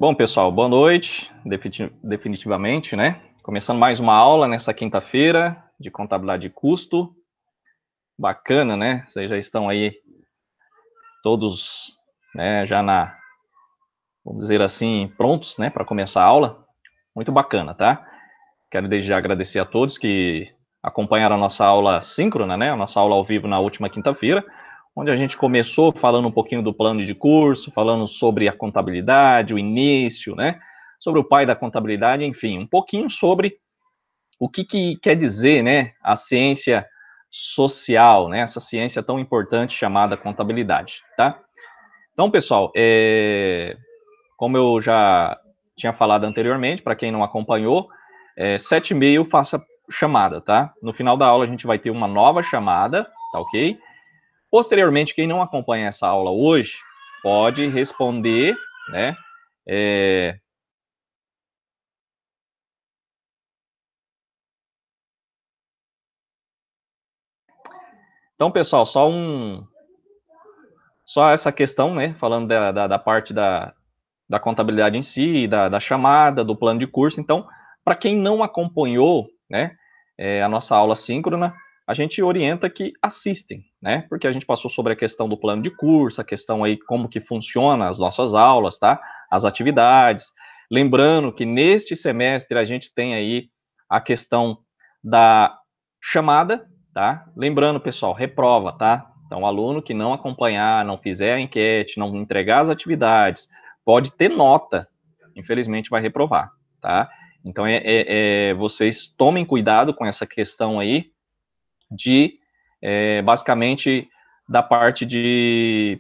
Bom, pessoal, boa noite, definitivamente, né? Começando mais uma aula nessa quinta-feira de contabilidade de custo. Bacana, né? Vocês já estão aí todos, né, vamos dizer assim, prontos, né, para começar a aula. Muito bacana, tá? Quero desde já agradecer a todos que acompanharam a nossa aula síncrona, né? A nossa aula ao vivo na última quinta-feira, onde a gente começou falando um pouquinho do plano de curso, falando sobre a contabilidade, o início, né? Sobre o pai da contabilidade, enfim, um pouquinho sobre o que quer dizer, né, a ciência social, né? Essa ciência tão importante chamada contabilidade, tá? Então, pessoal, como eu já tinha falado anteriormente, para quem não acompanhou, 7h30 faça chamada, tá? No final da aula a gente vai ter uma nova chamada, tá ok? Posteriormente, quem não acompanha essa aula hoje, pode responder, né? Então, pessoal, só essa questão, né? Falando da parte da contabilidade em si, da chamada, do plano de curso. Então, para quem não acompanhou, né, a nossa aula síncrona, a gente orienta que assistem, né, porque a gente passou sobre a questão do plano de curso, a questão aí como que funciona as nossas aulas, tá, as atividades. Lembrando que neste semestre a gente tem aí a questão da chamada, tá? Lembrando, pessoal, reprova, tá? Então, o aluno que não acompanhar, não fizer a enquete, não entregar as atividades, pode ter nota, infelizmente vai reprovar, tá? Então, vocês tomem cuidado com essa questão aí de, basicamente, da parte de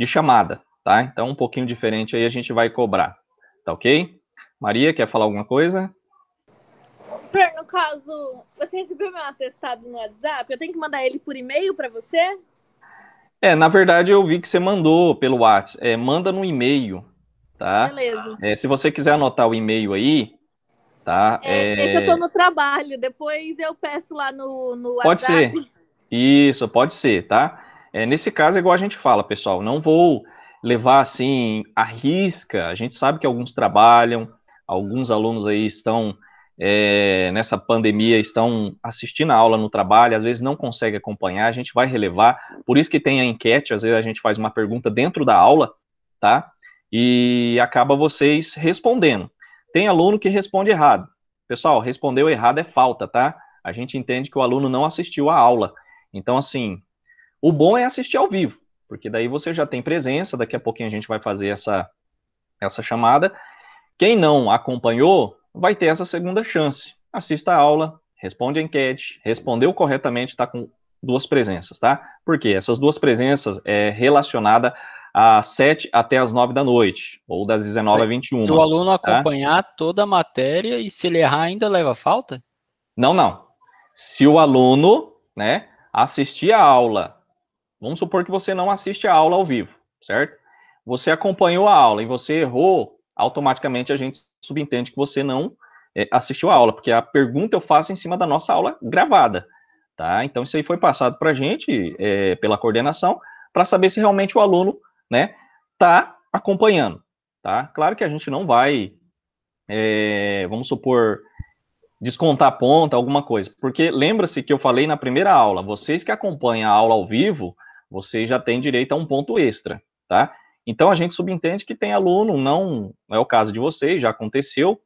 chamada, tá? Então, um pouquinho diferente aí a gente vai cobrar, tá ok? Maria, quer falar alguma coisa? Sir, no caso, você recebeu meu atestado no WhatsApp? Eu tenho que mandar ele por e-mail para você? Na verdade, eu vi que você mandou pelo WhatsApp. Manda no e-mail, tá? Beleza. Se você quiser anotar o e-mail aí, tá? É que eu tô no trabalho, depois eu peço lá no Pode WhatsApp. ser. Isso, pode ser, tá? Nesse caso, é igual a gente fala, pessoal, não vou levar assim à risca. A gente sabe que alguns trabalham, alguns alunos aí estão nessa pandemia, estão assistindo a aula no trabalho, às vezes não conseguem acompanhar, a gente vai relevar. Por isso que tem a enquete, às vezes a gente faz uma pergunta dentro da aula, tá? E acaba vocês respondendo. Tem aluno que responde errado. Pessoal, respondeu errado é falta, tá? A gente entende que o aluno não assistiu à aula. Então, assim, o bom é assistir ao vivo, porque daí você já tem presença, daqui a pouquinho a gente vai fazer essa chamada. Quem não acompanhou, vai ter essa segunda chance. Assista a aula, responde a enquete, respondeu corretamente, está com duas presenças, tá? Porque essas duas presenças é relacionada às 7 até às 9 da noite, ou das 19 às 21, Se o aluno tá? acompanhar toda a matéria e se ele errar, ainda leva falta? Não. Se o aluno, né, assistir a aula, vamos supor que você não assiste a aula ao vivo, certo? Você acompanhou a aula e você errou, automaticamente a gente subentende que você não assistiu a aula, porque a pergunta eu faço em cima da nossa aula gravada, tá? Então isso aí foi passado para a gente pela coordenação para saber se realmente o aluno, né, tá acompanhando, tá? Claro que a gente não vai, vamos supor, descontar ponta, alguma coisa. Porque lembra-se que eu falei na primeira aula, vocês que acompanham a aula ao vivo, vocês já têm direito a um ponto extra, tá? Então a gente subentende que tem aluno, não é o caso de vocês, já aconteceu,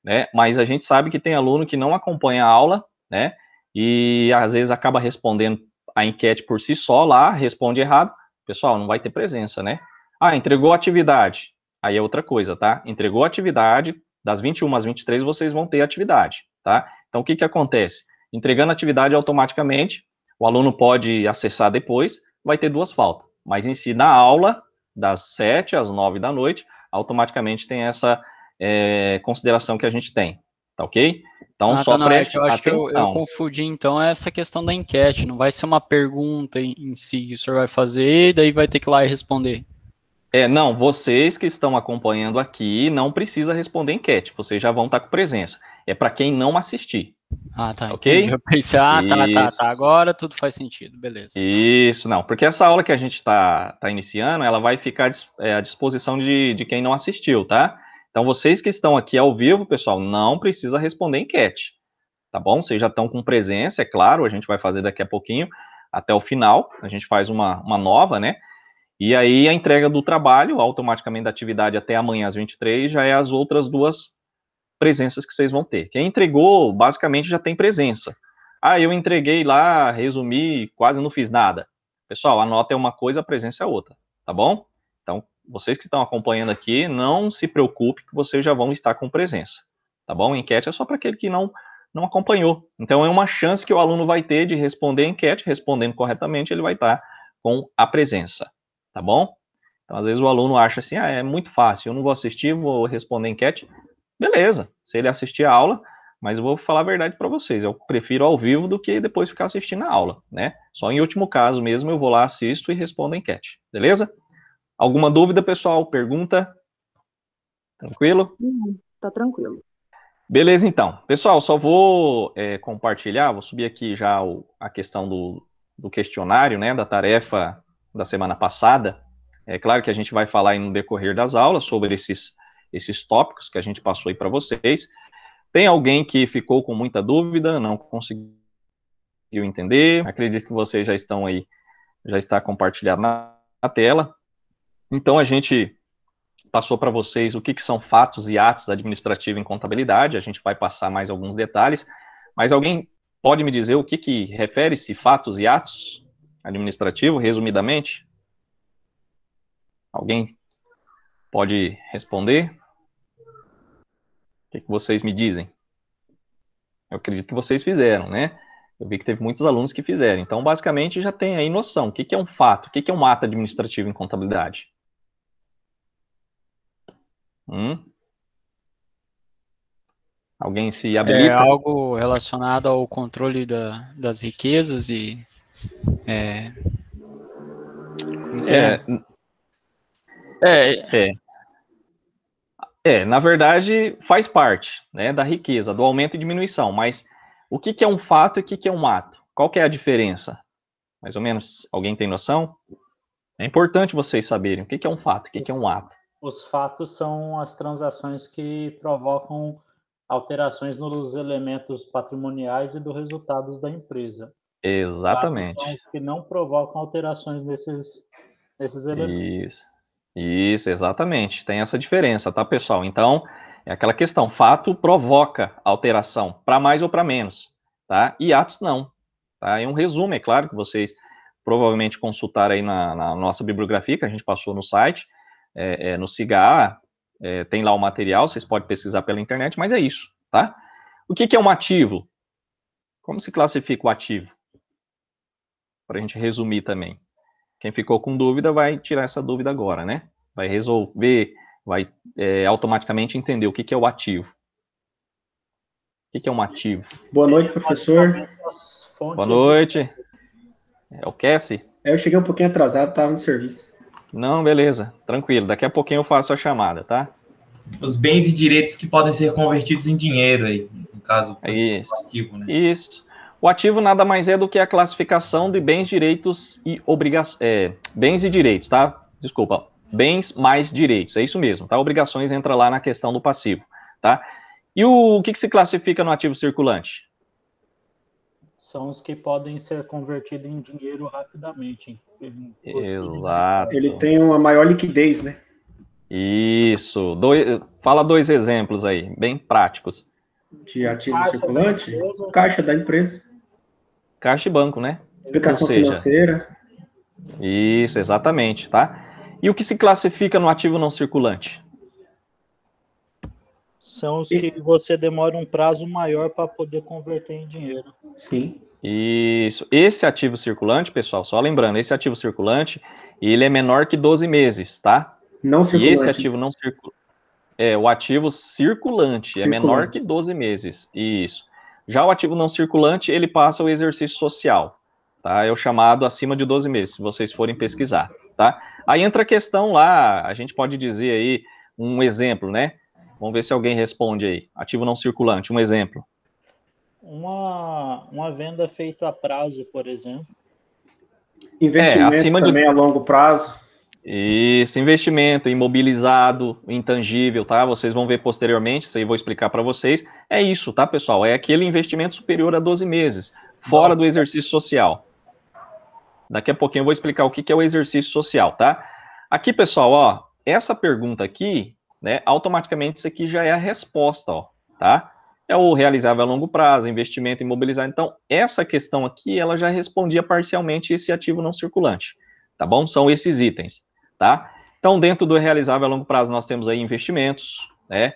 né? Mas a gente sabe que tem aluno que não acompanha a aula, né? E às vezes acaba respondendo a enquete por si só lá, responde errado, pessoal, não vai ter presença, né? Entregou a atividade. Aí é outra coisa, tá? Entregou a atividade, das 21 às 23 vocês vão ter atividade, tá? Então, o que acontece? Entregando a atividade automaticamente, o aluno pode acessar depois, vai ter duas faltas. Mas em si, na aula, das 7 às 9 da noite, automaticamente tem essa consideração que a gente tem, tá ok? Então, só Tá, não, é que preste eu acho que eu atenção. confundi, então, essa questão da enquete, não vai ser uma pergunta em si que o senhor vai fazer, e daí vai ter que ir lá e responder. Não, vocês que estão acompanhando aqui não precisa responder enquete, vocês já vão estar com presença. É para quem não assistir. Tá, Ok? entendi. Eu pensei, tá, agora tudo faz sentido, beleza. Isso, não, porque essa aula que a gente está iniciando, ela vai ficar à disposição de quem não assistiu, tá? Então, vocês que estão aqui ao vivo, pessoal, não precisa responder enquete, tá bom? Vocês já estão com presença, é claro, a gente vai fazer daqui a pouquinho, até o final, a gente faz uma nova, né? E aí a entrega do trabalho, automaticamente da atividade até amanhã às 23, já é as outras 2 presenças que vocês vão ter. Quem entregou, basicamente, já tem presença. Ah, eu entreguei lá, resumi, quase não fiz nada. Pessoal, a nota é uma coisa, a presença é outra, tá bom? Então, vocês que estão acompanhando aqui, não se preocupe que vocês já vão estar com presença, tá bom? A enquete é só para aquele que não acompanhou. Então, é uma chance que o aluno vai ter de responder a enquete, respondendo corretamente, ele vai estar com a presença, tá bom? Então, às vezes o aluno acha assim, é muito fácil, eu não vou assistir, vou responder a enquete. Beleza, se ele assistir a aula, mas eu vou falar a verdade para vocês, eu prefiro ao vivo do que depois ficar assistindo a aula, né? Só em último caso mesmo, eu vou lá, assisto e respondo a enquete, beleza? Alguma dúvida, pessoal? Pergunta? Tranquilo? Tá tranquilo. Beleza, então. Pessoal, só vou compartilhar, vou subir aqui já a questão do questionário, né, da tarefa da semana passada. É claro que a gente vai falar aí no decorrer das aulas sobre esses tópicos que a gente passou aí para vocês. Tem alguém que ficou com muita dúvida, não conseguiu entender? Acredito que vocês já estão aí, já está compartilhado na tela. Então, a gente passou para vocês o que são fatos e atos administrativos em contabilidade, a gente vai passar mais alguns detalhes, mas alguém pode me dizer o que refere-se fatos e atos administrativos, resumidamente? Alguém pode responder? O que vocês me dizem? Eu acredito que vocês fizeram, né? Eu vi que teve muitos alunos que fizeram. Então, basicamente, já tem aí noção. O que é um fato? O que é um ato administrativo em contabilidade? Alguém se habilita? É algo relacionado ao controle das riquezas e... como que na verdade, faz parte, né, da riqueza, do aumento e diminuição, mas o que é um fato e o que é um ato? Qual que é a diferença? Mais ou menos, alguém tem noção? É importante vocês saberem o que é um fato, o que é um ato. Os fatos são as transações que provocam alterações nos elementos patrimoniais e dos resultados da empresa. Exatamente. Fatos são os que não provocam alterações nesses elementos. Isso, exatamente. Tem essa diferença, tá, pessoal? Então, é aquela questão, fato provoca alteração, para mais ou para menos, tá? E atos não, tá? É um resumo, é claro que vocês provavelmente consultaram aí na nossa bibliografia, que a gente passou no site, no CIGA, tem lá o material, vocês podem pesquisar pela internet, mas é isso, tá? O que é um ativo? Como se classifica o ativo? Para a gente resumir também. Quem ficou com dúvida vai tirar essa dúvida agora, né? Vai resolver, vai automaticamente entender o que é o ativo. O que é um ativo? Boa noite, professor. Boa noite. É o Cassie? Eu cheguei um pouquinho atrasado, estava no serviço. Não, beleza. Tranquilo. Daqui a pouquinho eu faço a chamada, tá? Os bens e direitos que podem ser convertidos em dinheiro, aí, no caso, isso. O ativo, né? Isso. O ativo nada mais é do que a classificação de bens, direitos e obrigações. Bens e direitos, tá? Desculpa. Bens mais direitos. É isso mesmo, tá? Obrigações entra lá na questão do passivo, tá? E o que se classifica no ativo circulante? São os que podem ser convertidos em dinheiro rapidamente. Exato. Ele tem uma maior liquidez, né? Isso. Fala 2 exemplos aí, bem práticos. De ativo circulante? Caixa da empresa. Caixa e banco, né? Aplicação financeira. Isso, exatamente, tá? E o que se classifica no ativo não circulante? São os que você demora um prazo maior para poder converter em dinheiro. Sim. Isso. Esse ativo circulante, pessoal, só lembrando, esse ativo circulante, ele é menor que 12 meses, tá? Não circulante. E esse ativo não circulante. O ativo circulante é menor que 12 meses. Isso. Já o ativo não circulante, ele passa o exercício social, tá? É o chamado acima de 12 meses, se vocês forem pesquisar, tá? Aí entra a questão lá, a gente pode dizer aí um exemplo, né? Vamos ver se alguém responde aí. Ativo não circulante, um exemplo. Uma venda feita a prazo, por exemplo. Investimento também a longo prazo. Isso, investimento imobilizado, intangível, tá? Vocês vão ver posteriormente, isso aí eu vou explicar para vocês. É isso, tá, pessoal? É aquele investimento superior a 12 meses, fora do exercício social. Daqui a pouquinho eu vou explicar o que é o exercício social, tá? Aqui, pessoal, ó, essa pergunta aqui, né, automaticamente isso aqui já é a resposta, ó, tá? É o realizável a longo prazo, investimento imobilizado. Então, essa questão aqui, ela já respondia parcialmente esse ativo não circulante, tá bom? São esses itens, tá? Então, dentro do realizável a longo prazo, nós temos aí investimentos, né?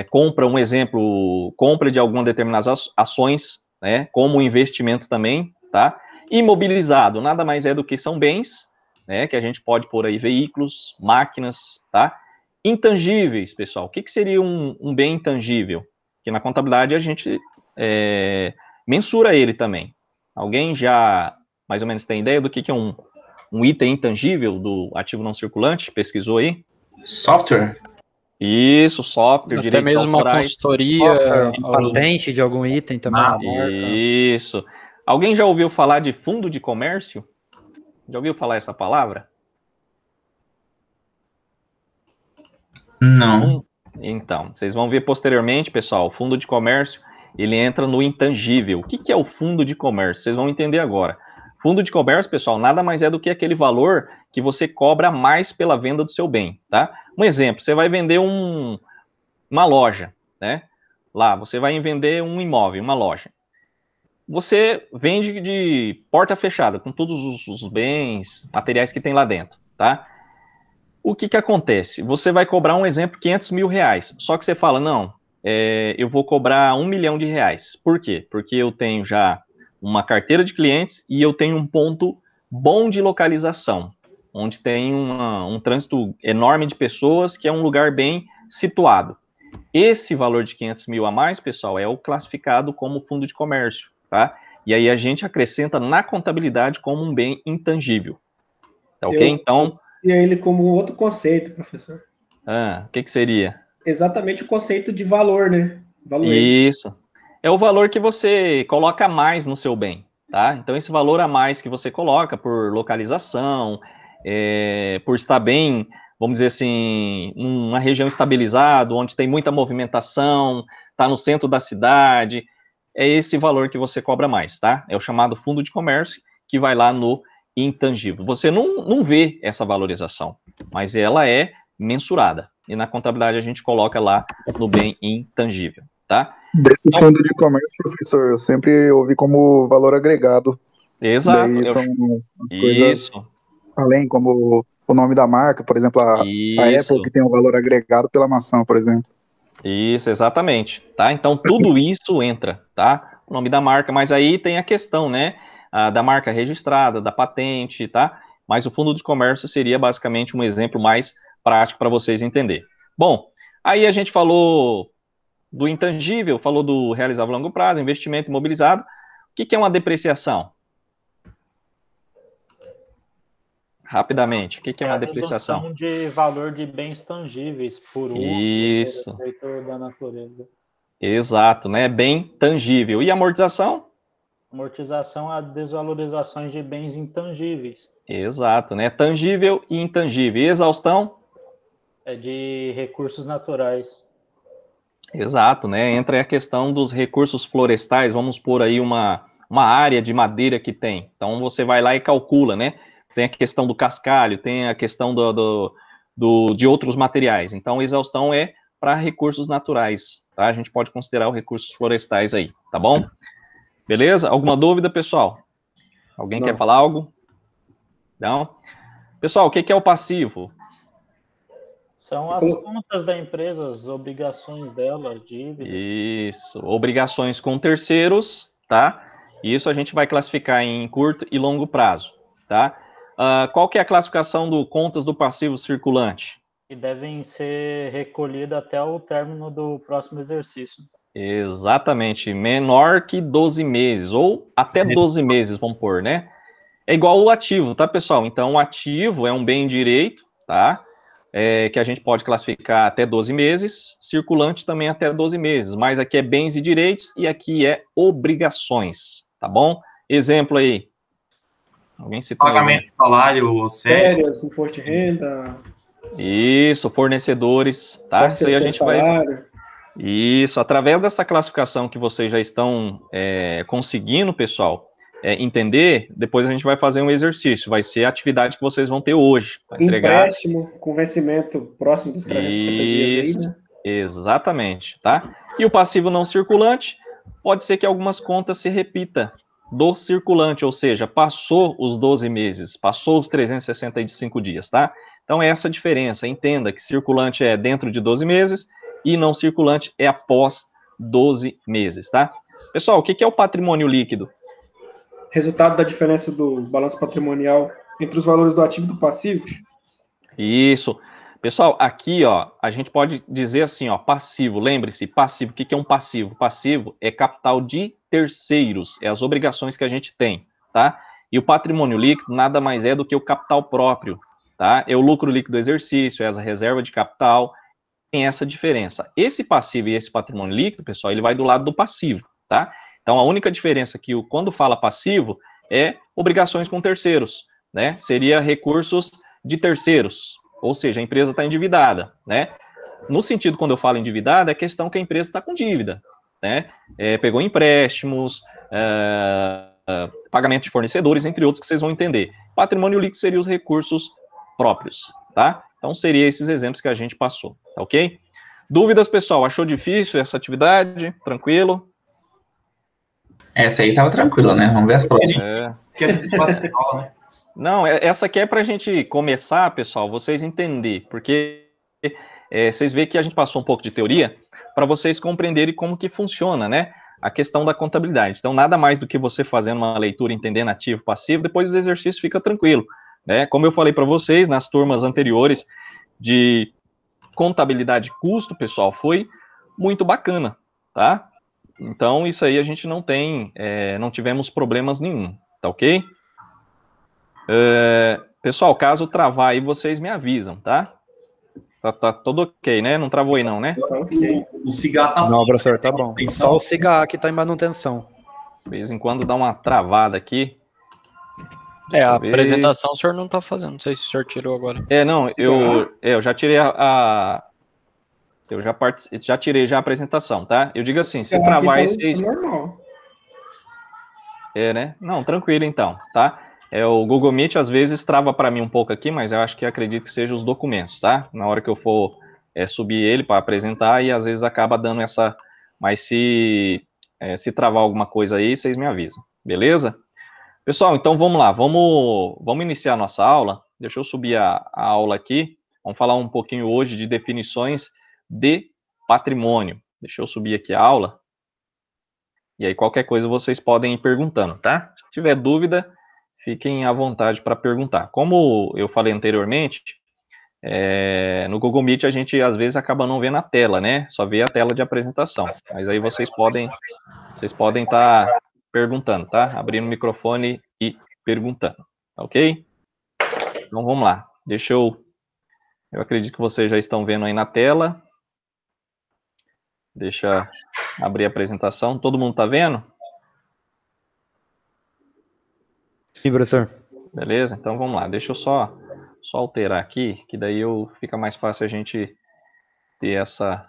Compra, um exemplo, compra de algumas determinadas ações, né? Como investimento também, tá? Imobilizado, nada mais é do que são bens, né? Que a gente pode pôr aí veículos, máquinas, tá? Intangíveis, pessoal. O que seria um bem intangível? Que na contabilidade a gente mensura ele também. Alguém já mais ou menos tem ideia do que é um item intangível do ativo não circulante? Pesquisou aí? Software? Isso, software, Até direitos mesmo uma autorais. consultoria. Patente de algum item também. Isso. Alguém já ouviu falar de fundo de comércio? Já ouviu falar essa palavra? Não. Então, vocês vão ver posteriormente, pessoal, o fundo de comércio, ele entra no intangível. O que é o fundo de comércio? Vocês vão entender agora. Fundo de comércio, pessoal, nada mais é do que aquele valor que você cobra mais pela venda do seu bem, tá? Um exemplo, você vai vender uma loja, né? Lá, você vai vender um imóvel, uma loja. Você vende de porta fechada, com todos os bens, materiais que tem lá dentro, tá? O que acontece? Você vai cobrar, um exemplo, 500 mil reais. Só que você fala, não, eu vou cobrar 1 milhão de reais. Por quê? Porque eu tenho já uma carteira de clientes e eu tenho um ponto bom de localização, onde tem um trânsito enorme de pessoas, que é um lugar bem situado. Esse valor de 500 mil a mais, pessoal, é o classificado como fundo de comércio, tá? E aí a gente acrescenta na contabilidade como um bem intangível. Tá ok? Então... E ele como outro conceito, professor. O que seria? Exatamente o conceito de valor, né? Isso. É o valor que você coloca mais no seu bem, tá? Então, esse valor a mais que você coloca por localização, por estar bem, vamos dizer assim, numa região estabilizada, onde tem muita movimentação, tá no centro da cidade, é esse valor que você cobra mais, tá? É o chamado fundo de comércio, que vai lá no intangível. Você não vê essa valorização, mas ela é mensurada. E na contabilidade a gente coloca lá no bem intangível, tá? Desse fundo de comércio, professor, eu sempre ouvi como valor agregado. Exato. Daí são as coisas além, como o nome da marca, por exemplo, a Apple, que tem um valor agregado pela maçã, por exemplo. Isso, exatamente, tá? Então, tudo isso entra, tá? O nome da marca, mas aí tem a questão, né? Da marca registrada, da patente, tá? Mas o fundo de comércio seria basicamente um exemplo mais prático para vocês entenderem. Bom, aí a gente falou do intangível, falou do realizável a longo prazo, investimento imobilizado. O que é uma depreciação? Rapidamente, o que é uma depreciação? Redução de valor de bens tangíveis por uso, Isso. por efeito da natureza. Exato, né? Bem tangível. E amortização? Amortização é a desvalorização de bens intangíveis. Exato, né? Tangível e intangível. E exaustão? É de recursos naturais. Exato, né? Entra aí a questão dos recursos florestais. Vamos pôr aí uma área de madeira que tem. Então, você vai lá e calcula, né? Tem a questão do cascalho, tem a questão de outros materiais. Então, exaustão é para recursos naturais, tá? A gente pode considerar os recursos florestais aí, tá bom? Beleza? Alguma dúvida, pessoal? Alguém quer falar algo? Não? Pessoal, o que é o passivo? São as contas da empresa, as obrigações dela, dívidas. Isso, obrigações com terceiros, tá? Isso a gente vai classificar em curto e longo prazo, tá? Qual que é a classificação do contas do passivo circulante? Que devem ser recolhidas até o término do próximo exercício. Exatamente, menor que 12 meses, ou até 12 meses, vamos pôr, né? É igual o ativo, tá, pessoal? Então, o ativo é um bem direito, tá? Que a gente pode classificar até 12 meses, circulante também até 12 meses, mas aqui é bens e direitos e aqui é obrigações, tá bom? Exemplo aí. Alguém citou? Pagamento de salário, férias, imposto de renda. Isso, fornecedores, tá? Isso aí a gente vai... Isso, através dessa classificação que vocês já estão conseguindo, pessoal, entender, depois a gente vai fazer um exercício, vai ser a atividade que vocês vão ter hoje. Empréstimo com vencimento próximo dos 360 dias aí, né? Exatamente, tá? E o passivo não circulante, pode ser que algumas contas se repita do circulante, ou seja, passou os 12 meses, passou os 365 dias, tá? Então, é essa a diferença. Entenda que circulante é dentro de 12 meses e não circulante é após 12 meses, tá? Pessoal, o que é o patrimônio líquido? Resultado da diferença do balanço patrimonial entre os valores do ativo e do passivo? Isso. Pessoal, aqui, ó, a gente pode dizer assim, ó, passivo. Lembre-se, passivo. O que é um passivo? Passivo é capital de terceiros, é as obrigações que a gente tem, tá? E o patrimônio líquido nada mais é do que o capital próprio, tá? É o lucro líquido do exercício, é a reserva de capital, tem essa diferença. Esse passivo e esse patrimônio líquido, pessoal, ele vai do lado do passivo, tá? Então, a única diferença que quando fala passivo é obrigações com terceiros, né? Seria recursos de terceiros, ou seja, a empresa está endividada, né? No sentido, quando eu falo endividada, é questão que a empresa está com dívida, né? Pegou empréstimos, pagamento de fornecedores, entre outros que vocês vão entender. Patrimônio líquido seria os recursos próprios, tá? Então, seria esses exemplos que a gente passou, tá ok? Dúvidas, pessoal? Achou difícil essa atividade? Tranquilo? Essa aí tava tranquila, né? Vamos ver as próximas. Não, essa aqui é para a gente começar, pessoal, vocês entenderem, porque vocês veem que a gente passou um pouco de teoria para vocês compreenderem como que funciona, né? A questão da contabilidade. Então, nada mais do que você fazendo uma leitura, entendendo ativo, passivo, depois o exercício fica tranquilo, né? Como eu falei para vocês nas turmas anteriores de contabilidade custo, pessoal, foi muito bacana, tá? Então, isso aí a gente não tem, não tivemos problemas nenhum, tá ok? Pessoal, caso travar aí, vocês me avisam, tá? Tá tudo ok, né? Não travou aí não, né? O cigarro tá... Não, professor, tá bom. Só o cigarro que tá em manutenção. De vez em quando dá uma travada aqui. A apresentação o senhor não tá fazendo, não sei se o senhor tirou agora. Não, eu já tirei eu já tirei já a apresentação, tá? Eu digo assim, se travar aí, vocês... normal. né? Não, tranquilo então, tá? O Google Meet às vezes trava para mim um pouco aqui, mas eu acho que acredito que seja os documentos, tá? Na hora que eu for subir ele para apresentar, e às vezes acaba dando essa... Mas se travar alguma coisa aí, vocês me avisam, beleza? Pessoal, então vamos lá, vamos iniciar a nossa aula. Deixa eu subir a aula aqui. Vamos falar um pouquinho hoje de definições de patrimônio. Deixa eu subir aqui a aula. E aí qualquer coisa vocês podem ir perguntando, tá? Se tiver dúvida, fiquem à vontade para perguntar. Como eu falei anteriormente, no Google Meet a gente às vezes acaba não vendo a tela, né? Só vê a tela de apresentação. Mas aí vocês podem estar perguntando, tá? Abrindo o microfone e perguntando, ok? Então vamos lá. Eu acredito que vocês já estão vendo aí na tela. Deixa eu abrir a apresentação. Todo mundo tá vendo? Sim, professor. Beleza? Então vamos lá. Deixa eu só alterar aqui, que daí fica mais fácil a gente ter essa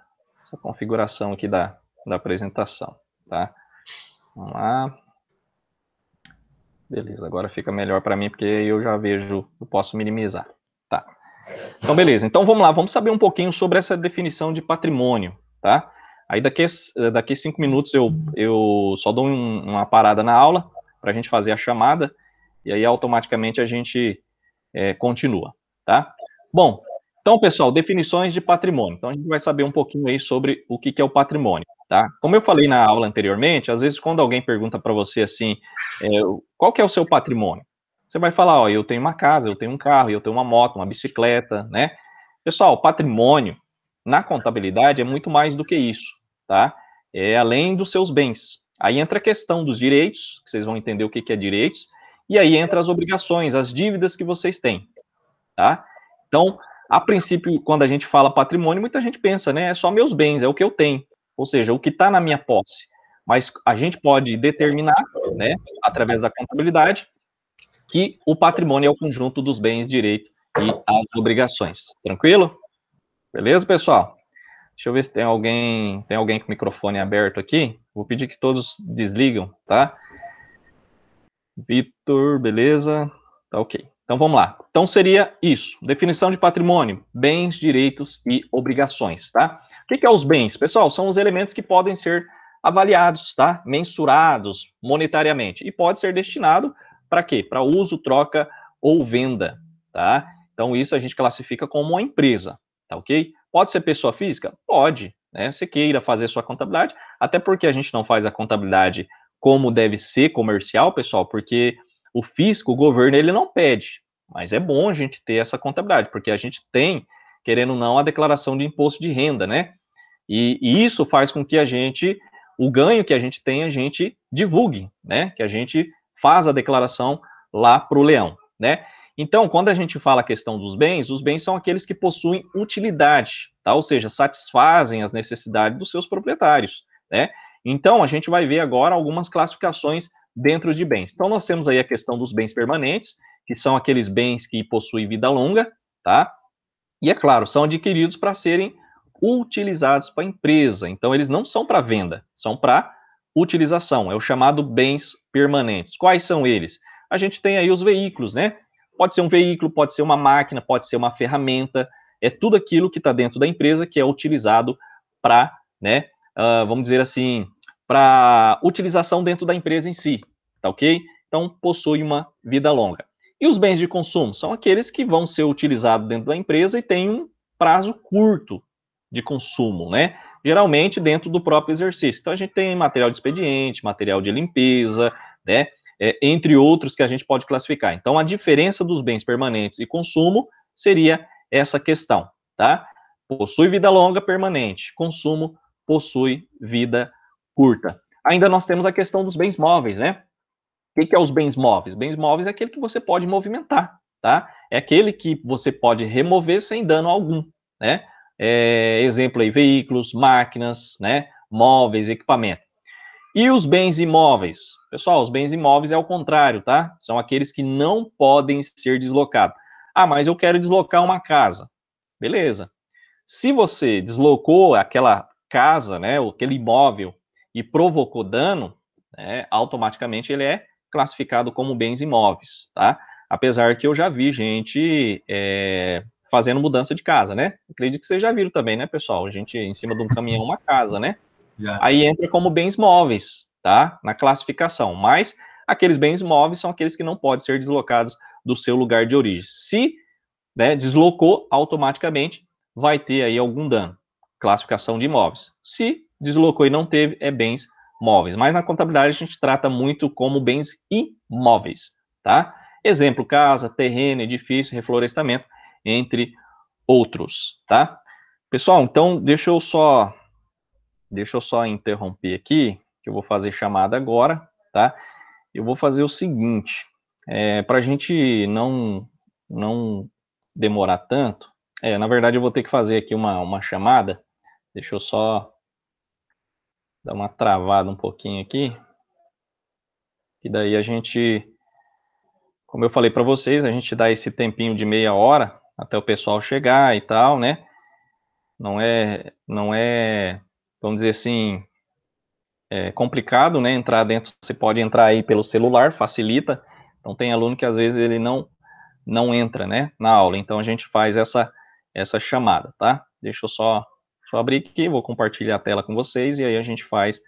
configuração aqui da apresentação, tá? Vamos lá. Beleza, agora fica melhor para mim, porque eu já vejo, eu posso minimizar. Tá. Então, beleza. Então, vamos lá. Vamos saber um pouquinho sobre essa definição de patrimônio, tá? Aí, daqui 5 minutos, eu só dou uma parada na aula para a gente fazer a chamada, e aí, automaticamente, a gente continua, tá? Bom, então, pessoal, definições de patrimônio. Então, a gente vai saber um pouquinho aí sobre o que é o patrimônio, tá? Como eu falei na aula anteriormente, às vezes, quando alguém pergunta para você assim, qual que é o seu patrimônio? Você vai falar, ó, eu tenho uma casa, eu tenho um carro, eu tenho uma moto, uma bicicleta, né? Pessoal, patrimônio, na contabilidade, é muito mais do que isso, tá? É além dos seus bens. Aí entra a questão dos direitos, que vocês vão entender o que é direitos, e aí entra as obrigações, as dívidas que vocês têm, tá? Então, a princípio, quando a gente fala patrimônio, muita gente pensa, né, é só meus bens, é o que eu tenho, ou seja, o que está na minha posse. Mas a gente pode determinar, né, através da contabilidade, que o patrimônio é o conjunto dos bens, direitos e as obrigações. Tranquilo? Beleza, pessoal? Deixa eu ver se tem alguém com o microfone aberto aqui. Vou pedir que todos desligam, tá? Vitor, beleza? Tá ok. Então vamos lá. Então seria isso. Definição de patrimônio: bens, direitos e obrigações, tá? O que é os bens? Pessoal, são os elementos que podem ser avaliados, tá? Mensurados monetariamente. E pode ser destinado para quê? Para uso, troca ou venda, tá? Então isso a gente classifica como uma empresa, tá ok? Pode ser pessoa física? Pode, né? Você queira fazer sua contabilidade, até porque a gente não faz a contabilidade como deve ser comercial, pessoal, porque o fisco, o governo, ele não pede, mas é bom a gente ter essa contabilidade, porque a gente tem, querendo ou não, a declaração de imposto de renda, né? E isso faz com que o ganho que a gente tem, a gente divulgue, né? Que a gente faz a declaração lá para o leão, né? Então, quando a gente fala a questão dos bens, os bens são aqueles que possuem utilidade, tá? Ou seja, satisfazem as necessidades dos seus proprietários, né? Então, a gente vai ver agora algumas classificações dentro de bens. Então, nós temos aí a questão dos bens permanentes, que são aqueles bens que possuem vida longa, tá? E, é claro, são adquiridos para serem utilizados para a empresa. Então, eles não são para venda, são para utilização. É o chamado bens permanentes. Quais são eles? A gente tem aí os veículos, né? Pode ser um veículo, pode ser uma máquina, pode ser uma ferramenta. É tudo aquilo que está dentro da empresa que é utilizado para, né, vamos dizer assim, para utilização dentro da empresa em si, tá ok? Então, possui uma vida longa. E os bens de consumo? São aqueles que vão ser utilizados dentro da empresa e têm um prazo curto de consumo, né? Geralmente dentro do próprio exercício. Então, a gente tem material de expediente, material de limpeza, né? Entre outros que a gente pode classificar. Então, a diferença dos bens permanentes e consumo seria essa questão, tá? Possui vida longa permanente, consumo possui vida curta. Ainda nós temos a questão dos bens móveis, né? O que é os bens móveis? Bens móveis é aquele que você pode movimentar, tá? É aquele que você pode remover sem dano algum, né? Exemplo aí, veículos, máquinas, né? Móveis, equipamento. E os bens imóveis? Pessoal, os bens imóveis é o contrário, tá? São aqueles que não podem ser deslocados. Ah, mas eu quero deslocar uma casa. Beleza. Se você deslocou aquela casa, né, aquele imóvel, e provocou dano, né, automaticamente ele é classificado como bens imóveis, tá? Apesar que eu já vi gente fazendo mudança de casa, né? Acredito que vocês já viram também, né, pessoal? A gente em cima de um caminhão, uma casa, né? Já. Aí entra como bens móveis, tá? Na classificação. Mas aqueles bens móveis são aqueles que não podem ser deslocados do seu lugar de origem. Se, né, deslocou, automaticamente vai ter aí algum dano. Classificação de imóveis. Se deslocou e não teve, é bens móveis. Mas na contabilidade a gente trata muito como bens imóveis, tá? Exemplo, casa, terreno, edifício, reflorestamento, entre outros, tá? Pessoal, então deixa eu só interromper aqui, que eu vou fazer chamada agora, tá? Eu vou fazer o seguinte, para a gente não demorar tanto, na verdade eu vou ter que fazer aqui uma chamada, deixa eu só dar uma travada um pouquinho aqui, e daí a gente, como eu falei para vocês, a gente dá esse tempinho de meia hora até o pessoal chegar e tal, né? Não é, vamos dizer assim, complicado, né? Entrar dentro, você pode entrar aí pelo celular, facilita. Então tem aluno que às vezes ele não entra, né, na aula. Então a gente faz essa chamada, tá? Deixa eu só abrir aqui, vou compartilhar a tela com vocês e aí a gente faz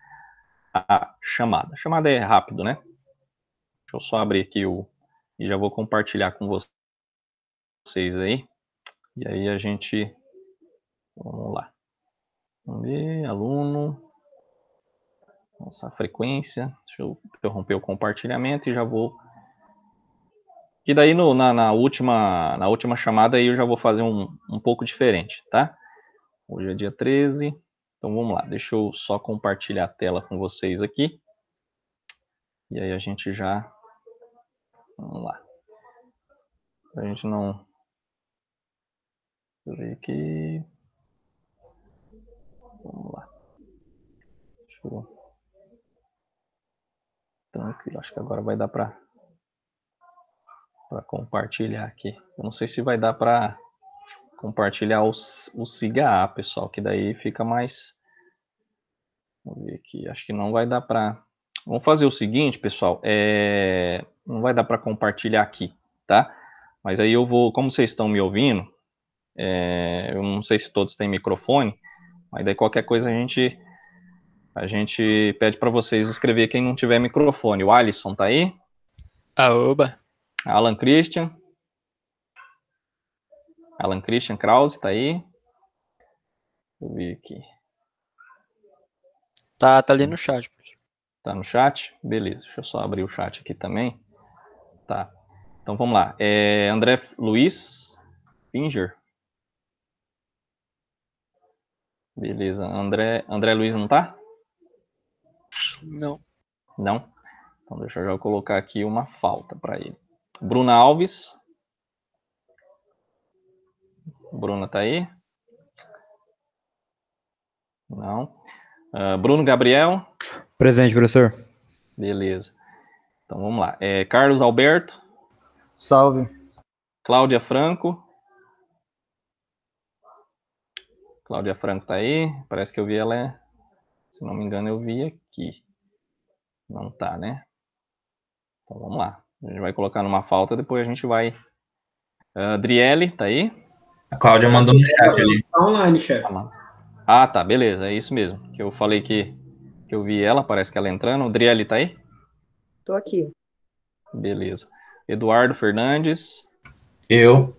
a chamada. A chamada é rápido, né? Deixa eu só abrir aqui e já vou compartilhar com vocês aí. E aí a gente, vamos lá. Vamos ver, aluno. Nossa, frequência. Deixa eu interromper o compartilhamento e já vou. E daí na última chamada aí eu já vou fazer um pouco diferente, tá? Hoje é dia 13. Então vamos lá, deixa eu só compartilhar a tela com vocês aqui. E aí a gente já. Vamos lá. Pra gente não. Deixa eu ver aqui. Vamos lá. Deixa eu. Tranquilo, acho que agora vai dar pra. para compartilhar aqui. Eu não sei se vai dar para compartilhar o SIGA, pessoal, que daí fica mais... Vamos ver aqui, acho que não vai dar para... Vamos fazer o seguinte, pessoal, não vai dar para compartilhar aqui, tá? Mas aí eu vou, como vocês estão me ouvindo, eu não sei se todos têm microfone, mas daí qualquer coisa a gente pede para vocês escrever quem não tiver microfone. O Alisson tá aí? Aoba. Alan Christian Krause tá aí? Deixa eu ver aqui. Tá ali no chat. Tá no chat? Beleza, deixa eu só abrir o chat aqui também. Tá. Então vamos lá. André Luiz Finger. Beleza. André Luiz não tá? Não. Não? Então deixa eu já colocar aqui uma falta para ele. Bruna Alves. Bruna tá aí? Não. Bruno Gabriel. Presente, professor. Beleza. Então vamos lá. Carlos Alberto. Salve. Cláudia Franco. Cláudia Franco tá aí? Parece que eu vi ela, se não me engano, eu vi aqui. Não tá, né? Então vamos lá. A gente vai colocar numa falta, depois a gente vai... Adriele, tá aí? A Cláudia mandou no chat ali. Tá online, chefe. Ah, tá, beleza, é isso mesmo. Que eu falei que eu vi ela, parece que ela entrando. Adriele tá aí? Tô aqui. Beleza. Eduardo Fernandes. Eu.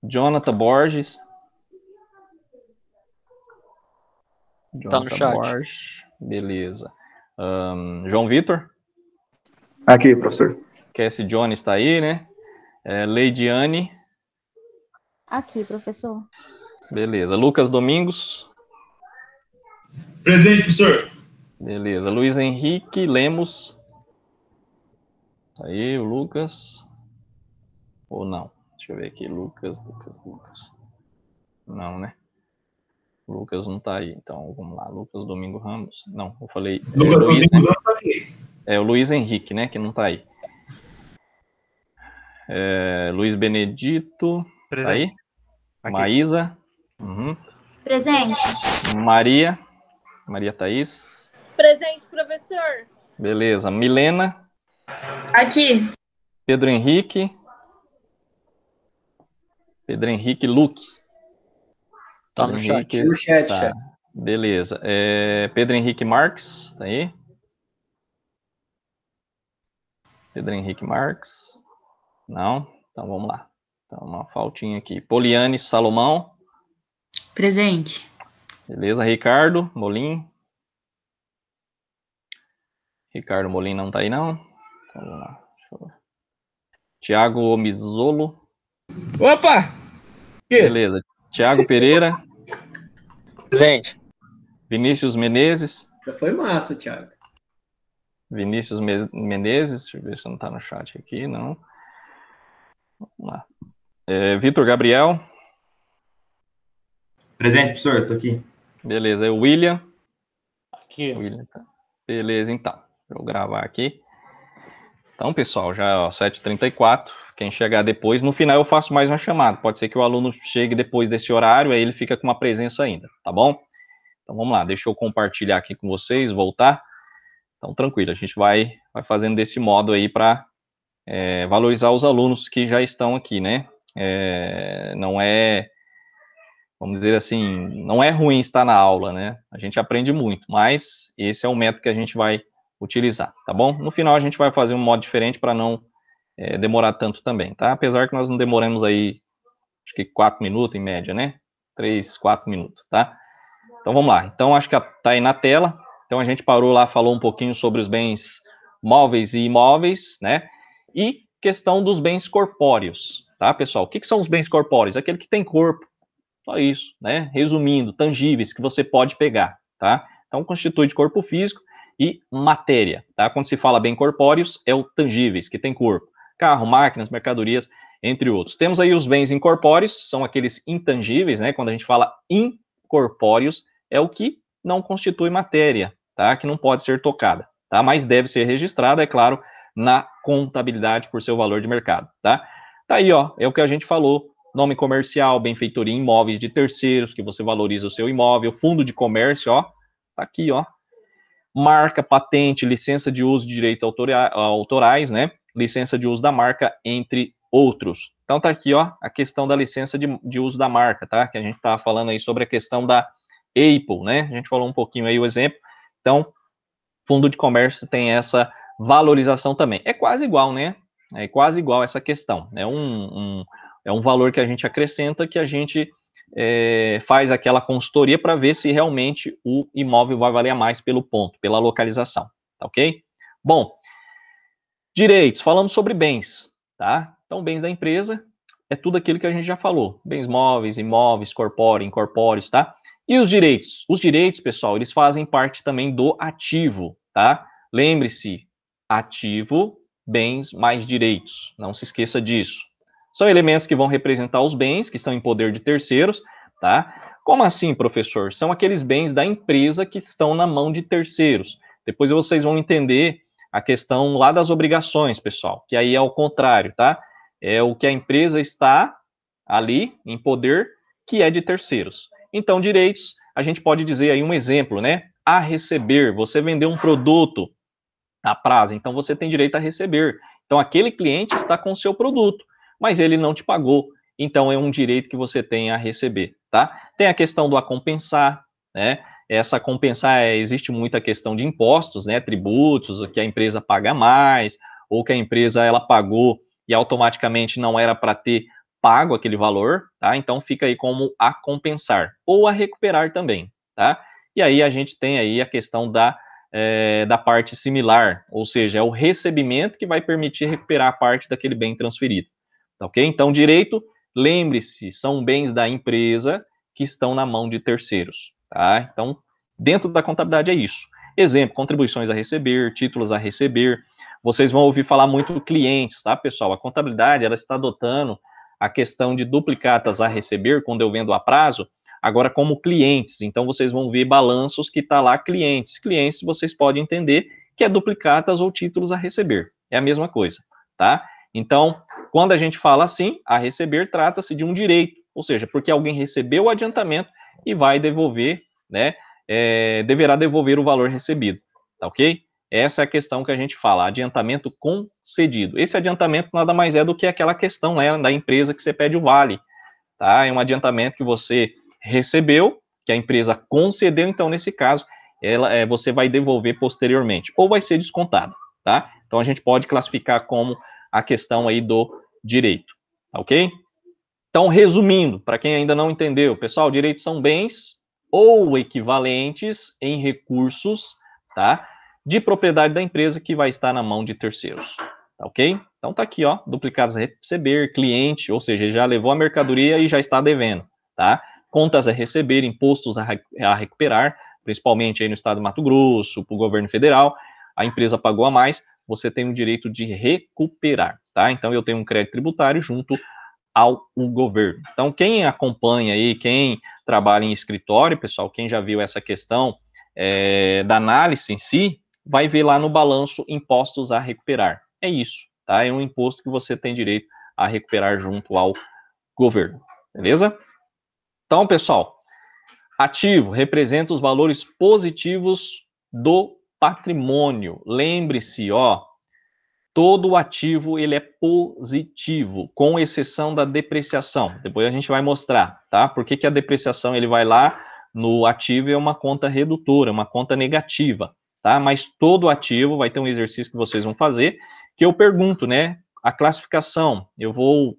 Jonathan Borges. Tá no chat. Borges. Beleza. João Vitor. Aqui, professor. Cassie Jones tá aí, né? Leidiane. Aqui, professor. Beleza. Lucas Domingos. Presente, professor. Beleza. Luiz Henrique Lemos. Tá aí, o Lucas. Ou não? Deixa eu ver aqui. Lucas. Não, né? Lucas não tá aí. Então, vamos lá. Lucas Domingo Ramos. Não, eu falei... Luiz, né? O Luiz Henrique, né? Que não tá aí. Luiz Benedito. Presente. Tá aí? Aqui. Maísa. Uhum. Presente. Maria Thaís. Presente, professor. Beleza. Milena. Aqui. Pedro Henrique Luque. Tá no chat. No chat, tá. chefe. Beleza. Pedro Henrique Marques, tá aí? Pedro Henrique Marques. Não? Então vamos lá. Então uma faltinha aqui. Poliane Salomão. Presente. Beleza. Ricardo Molim. Ricardo Molim não tá aí, não? Então vamos lá. Tiago Omizolo. Opa! Beleza. Tiago Pereira. Presente. Vinícius Menezes. Essa foi massa, Thiago. Vinícius Menezes. Deixa eu ver se não tá no chat aqui, não. Vamos lá. Vitor Gabriel. Presente, professor, tô aqui. Beleza. O William. Aqui. William, tá. Beleza, então. Vou gravar aqui. Então, pessoal, já 7h34. Quem chegar depois, no final eu faço mais uma chamada. Pode ser que o aluno chegue depois desse horário, aí ele fica com uma presença ainda, tá bom? Então vamos lá, deixa eu compartilhar aqui com vocês, voltar. Então tranquilo, a gente vai fazendo desse modo aí para valorizar os alunos que já estão aqui, né? Não é, vamos dizer assim, não é ruim estar na aula, né? A gente aprende muito, mas esse é o método que a gente vai utilizar, tá bom? No final a gente vai fazer um modo diferente para não demorar tanto também, tá? Apesar que nós não demoramos aí, acho que 4 minutos em média, né? 3, 4 minutos, tá? Então vamos lá. Então acho que tá aí na tela. Então a gente parou lá, falou um pouquinho sobre os bens móveis e imóveis, né? E questão dos bens corpóreos, tá, pessoal? O que são os bens corpóreos? Aquele que tem corpo, só isso, né? Resumindo, tangíveis que você pode pegar, tá? Então constitui de corpo físico e matéria, tá? Quando se fala bem corpóreos, é o tangíveis, que tem corpo. Carro, máquinas, mercadorias, entre outros. Temos aí os bens incorpóreos, são aqueles intangíveis, né? Quando a gente fala incorpóreos, é o que não constitui matéria, tá? Que não pode ser tocada, tá? Mas deve ser registrada, é claro, na contabilidade por seu valor de mercado, tá? Tá aí, ó, é o que a gente falou. Nome comercial, benfeitoria, imóveis de terceiros, que você valoriza o seu imóvel, fundo de comércio, ó, tá aqui, ó. Marca, patente, licença de uso de direitos autorais, né? Licença de uso da marca, entre outros. Então tá aqui, ó, a questão da licença de uso da marca, tá? Que a gente tava falando aí sobre a questão da Apple, né? A gente falou um pouquinho aí o exemplo. Então, fundo de comércio tem essa valorização também. É quase igual, né? É quase igual essa questão. É um valor que a gente acrescenta, que a gente faz aquela consultoria para ver se realmente o imóvel vai valer mais pelo ponto, pela localização, tá ok? Bom, direitos, falamos sobre bens, tá? Então, bens da empresa é tudo aquilo que a gente já falou, bens móveis, imóveis, corpóreos, incorpóreos, tá? E os direitos? Os direitos, pessoal, eles fazem parte também do ativo, tá? Lembre-se, ativo, bens mais direitos, não se esqueça disso. São elementos que vão representar os bens que estão em poder de terceiros, tá? Como assim, professor? São aqueles bens da empresa que estão na mão de terceiros. Depois vocês vão entender a questão lá das obrigações, pessoal, que aí é o contrário, tá? É o que a empresa está ali em poder, que é de terceiros. Então, direitos, a gente pode dizer aí um exemplo, né? A receber, você vendeu um produto a prazo, então você tem direito a receber. Então, aquele cliente está com o seu produto, mas ele não te pagou, então é um direito que você tem a receber, tá? Tem a questão do compensar, né? Essa compensar, existe muita questão de impostos, né? Tributos, que a empresa paga mais, ou que a empresa ela pagou e automaticamente não era para ter pago aquele valor, tá? Então fica aí como a compensar, ou a recuperar também, tá? E aí a gente tem aí a questão da parte similar, ou seja, é o recebimento que vai permitir recuperar a parte daquele bem transferido. Tá, ok? Então, direito, lembre-se, são bens da empresa que estão na mão de terceiros, tá? Então, dentro da contabilidade é isso. Exemplo, contribuições a receber, títulos a receber. Vocês vão ouvir falar muito clientes, tá, pessoal? A contabilidade, ela está adotando a questão de duplicatas a receber, quando eu vendo a prazo, agora como clientes. Então, vocês vão ver balanços que está lá clientes. Clientes, vocês podem entender que é duplicatas ou títulos a receber. É a mesma coisa, tá? Então, quando a gente fala assim, a receber, trata-se de um direito, ou seja, porque alguém recebeu o adiantamento e vai devolver, né, deverá devolver o valor recebido, tá ok? Essa é a questão que a gente fala, adiantamento concedido. Esse adiantamento nada mais é do que aquela questão, né, da empresa que você pede o vale, tá? É um adiantamento que você recebeu, que a empresa concedeu, então, nesse caso, você vai devolver posteriormente, ou vai ser descontado, tá? Então, a gente pode classificar como a questão aí do direito, tá ok? Então, resumindo, para quem ainda não entendeu, pessoal, direitos são bens ou equivalentes em recursos, tá? De propriedade da empresa que vai estar na mão de terceiros, tá ok? Então, tá aqui, ó, duplicados a receber, cliente, ou seja, ele já levou a mercadoria e já está devendo, tá? Contas a receber, impostos a recuperar, principalmente aí no estado do Mato Grosso, para o governo federal, a empresa pagou a mais, você tem o direito de recuperar, tá? Então, eu tenho um crédito tributário junto ao governo. Então, quem acompanha aí, quem trabalha em escritório, pessoal, quem já viu essa questão da análise em si, vai ver lá no balanço impostos a recuperar. É isso, tá? É um imposto que você tem direito a recuperar junto ao governo, beleza? Então, pessoal, ativo representa os valores positivos do patrimônio. Lembre-se, ó, todo ativo ele é positivo, com exceção da depreciação. Depois a gente vai mostrar, tá? Por que a depreciação ele vai lá no ativo é uma conta redutora, uma conta negativa, tá? Mas todo ativo vai ter um exercício que vocês vão fazer, que eu pergunto, né? A classificação, eu vou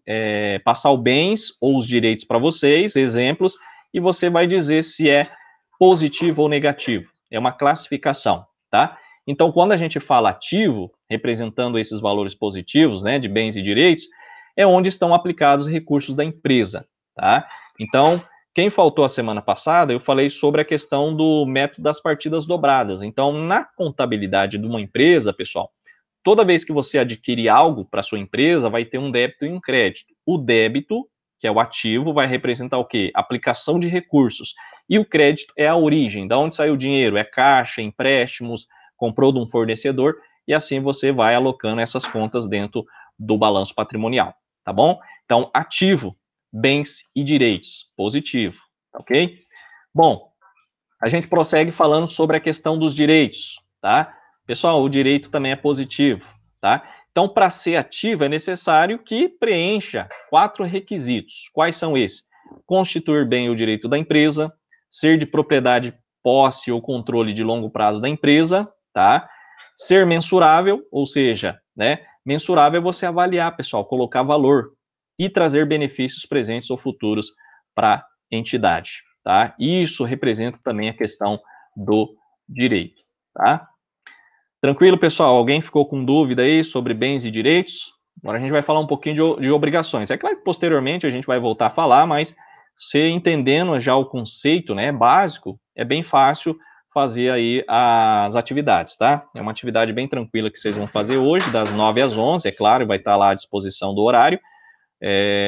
passar os bens ou os direitos para vocês, exemplos, e você vai dizer se é positivo ou negativo. É uma classificação, tá? Então, quando a gente fala ativo, representando esses valores positivos, né, de bens e direitos, é onde estão aplicados os recursos da empresa, tá? Então, quem faltou a semana passada, eu falei sobre a questão do método das partidas dobradas. Então, na contabilidade de uma empresa, pessoal, toda vez que você adquire algo para sua empresa, vai ter um débito e um crédito. O débito, que é o ativo, vai representar o quê? Aplicação de recursos. E o crédito é a origem, da onde saiu o dinheiro, é caixa, empréstimos, comprou de um fornecedor, e assim você vai alocando essas contas dentro do balanço patrimonial, tá bom? Então, ativo, bens e direitos, positivo, ok? Bom, a gente prossegue falando sobre a questão dos direitos, tá? Pessoal, o direito também é positivo, tá? Então, para ser ativo, é necessário que preencha 4 requisitos. Quais são esses? Constituir bem o direito da empresa, ser de propriedade, posse ou controle de longo prazo da empresa, tá? Ser mensurável, ou seja, né? Mensurável é você avaliar, pessoal, colocar valor e trazer benefícios presentes ou futuros para a entidade, tá? Isso representa também a questão do direito, tá? Tranquilo, pessoal? Alguém ficou com dúvida aí sobre bens e direitos? Agora a gente vai falar um pouquinho de obrigações. É claro que posteriormente a gente vai voltar a falar, mas você entendendo já o conceito, né, básico, é bem fácil fazer aí as atividades, tá? É uma atividade bem tranquila que vocês vão fazer hoje, das 9 às 11, é claro, vai estar lá à disposição do horário,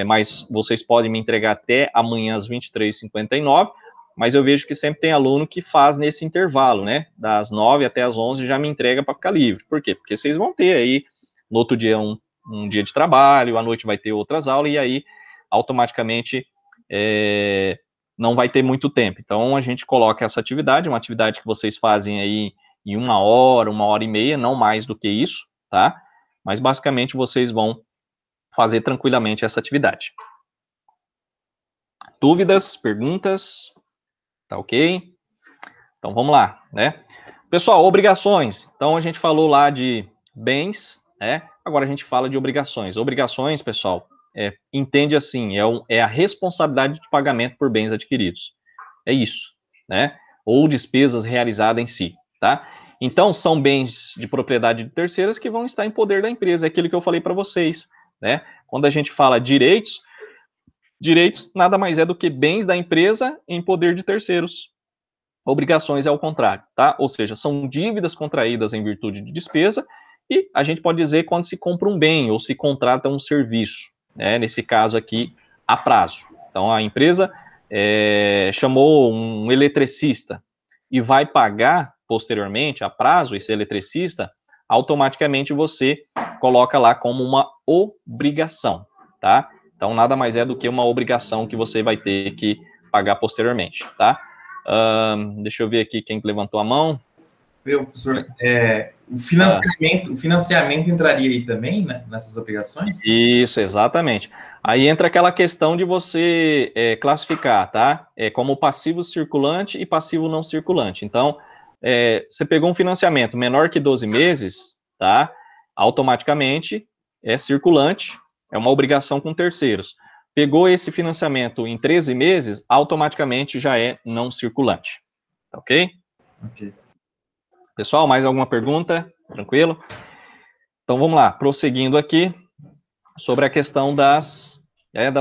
mas vocês podem me entregar até amanhã às 23h59, mas eu vejo que sempre tem aluno que faz nesse intervalo, né? Das 9 até as 11 já me entrega para ficar livre. Por quê? Porque vocês vão ter aí, no outro dia, um dia de trabalho, à noite vai ter outras aulas, e aí, automaticamente, não vai ter muito tempo. Então, a gente coloca essa atividade, uma atividade que vocês fazem aí em 1 hora, 1h30, não mais do que isso, tá? Mas, basicamente, vocês vão fazer tranquilamente essa atividade. Dúvidas, perguntas? Tá ok? Então, vamos lá, né? Pessoal, obrigações. Então, a gente falou lá de bens, né? Agora a gente fala de obrigações. Obrigações, pessoal, entende assim, é a responsabilidade de pagamento por bens adquiridos. É isso, né? Ou despesas realizadas em si, tá? Então, são bens de propriedade de terceiras que vão estar em poder da empresa. É aquilo que eu falei para vocês, né? Quando a gente fala direitos nada mais é do que bens da empresa em poder de terceiros. Obrigações é o contrário, tá? Ou seja, são dívidas contraídas em virtude de despesa, e a gente pode dizer quando se compra um bem ou se contrata um serviço, né? Nesse caso aqui, a prazo. Então, a empresa chamou um eletricista e vai pagar posteriormente a prazo esse eletricista, automaticamente você coloca lá como uma obrigação, tá? Então, nada mais é do que uma obrigação que você vai ter que pagar posteriormente, tá? Deixa eu ver aqui quem levantou a mão. Professor, o financiamento entraria aí também, né, nessas obrigações? Isso, exatamente. Aí entra aquela questão de você classificar, tá? Como passivo circulante e passivo não circulante. Então, você pegou um financiamento menor que 12 meses, tá? Automaticamente é circulante, é uma obrigação com terceiros. Pegou esse financiamento em 13 meses, automaticamente já é não circulante. Tá ok? Ok. Pessoal, mais alguma pergunta? Tranquilo? Então, vamos lá. Prosseguindo aqui sobre a questão das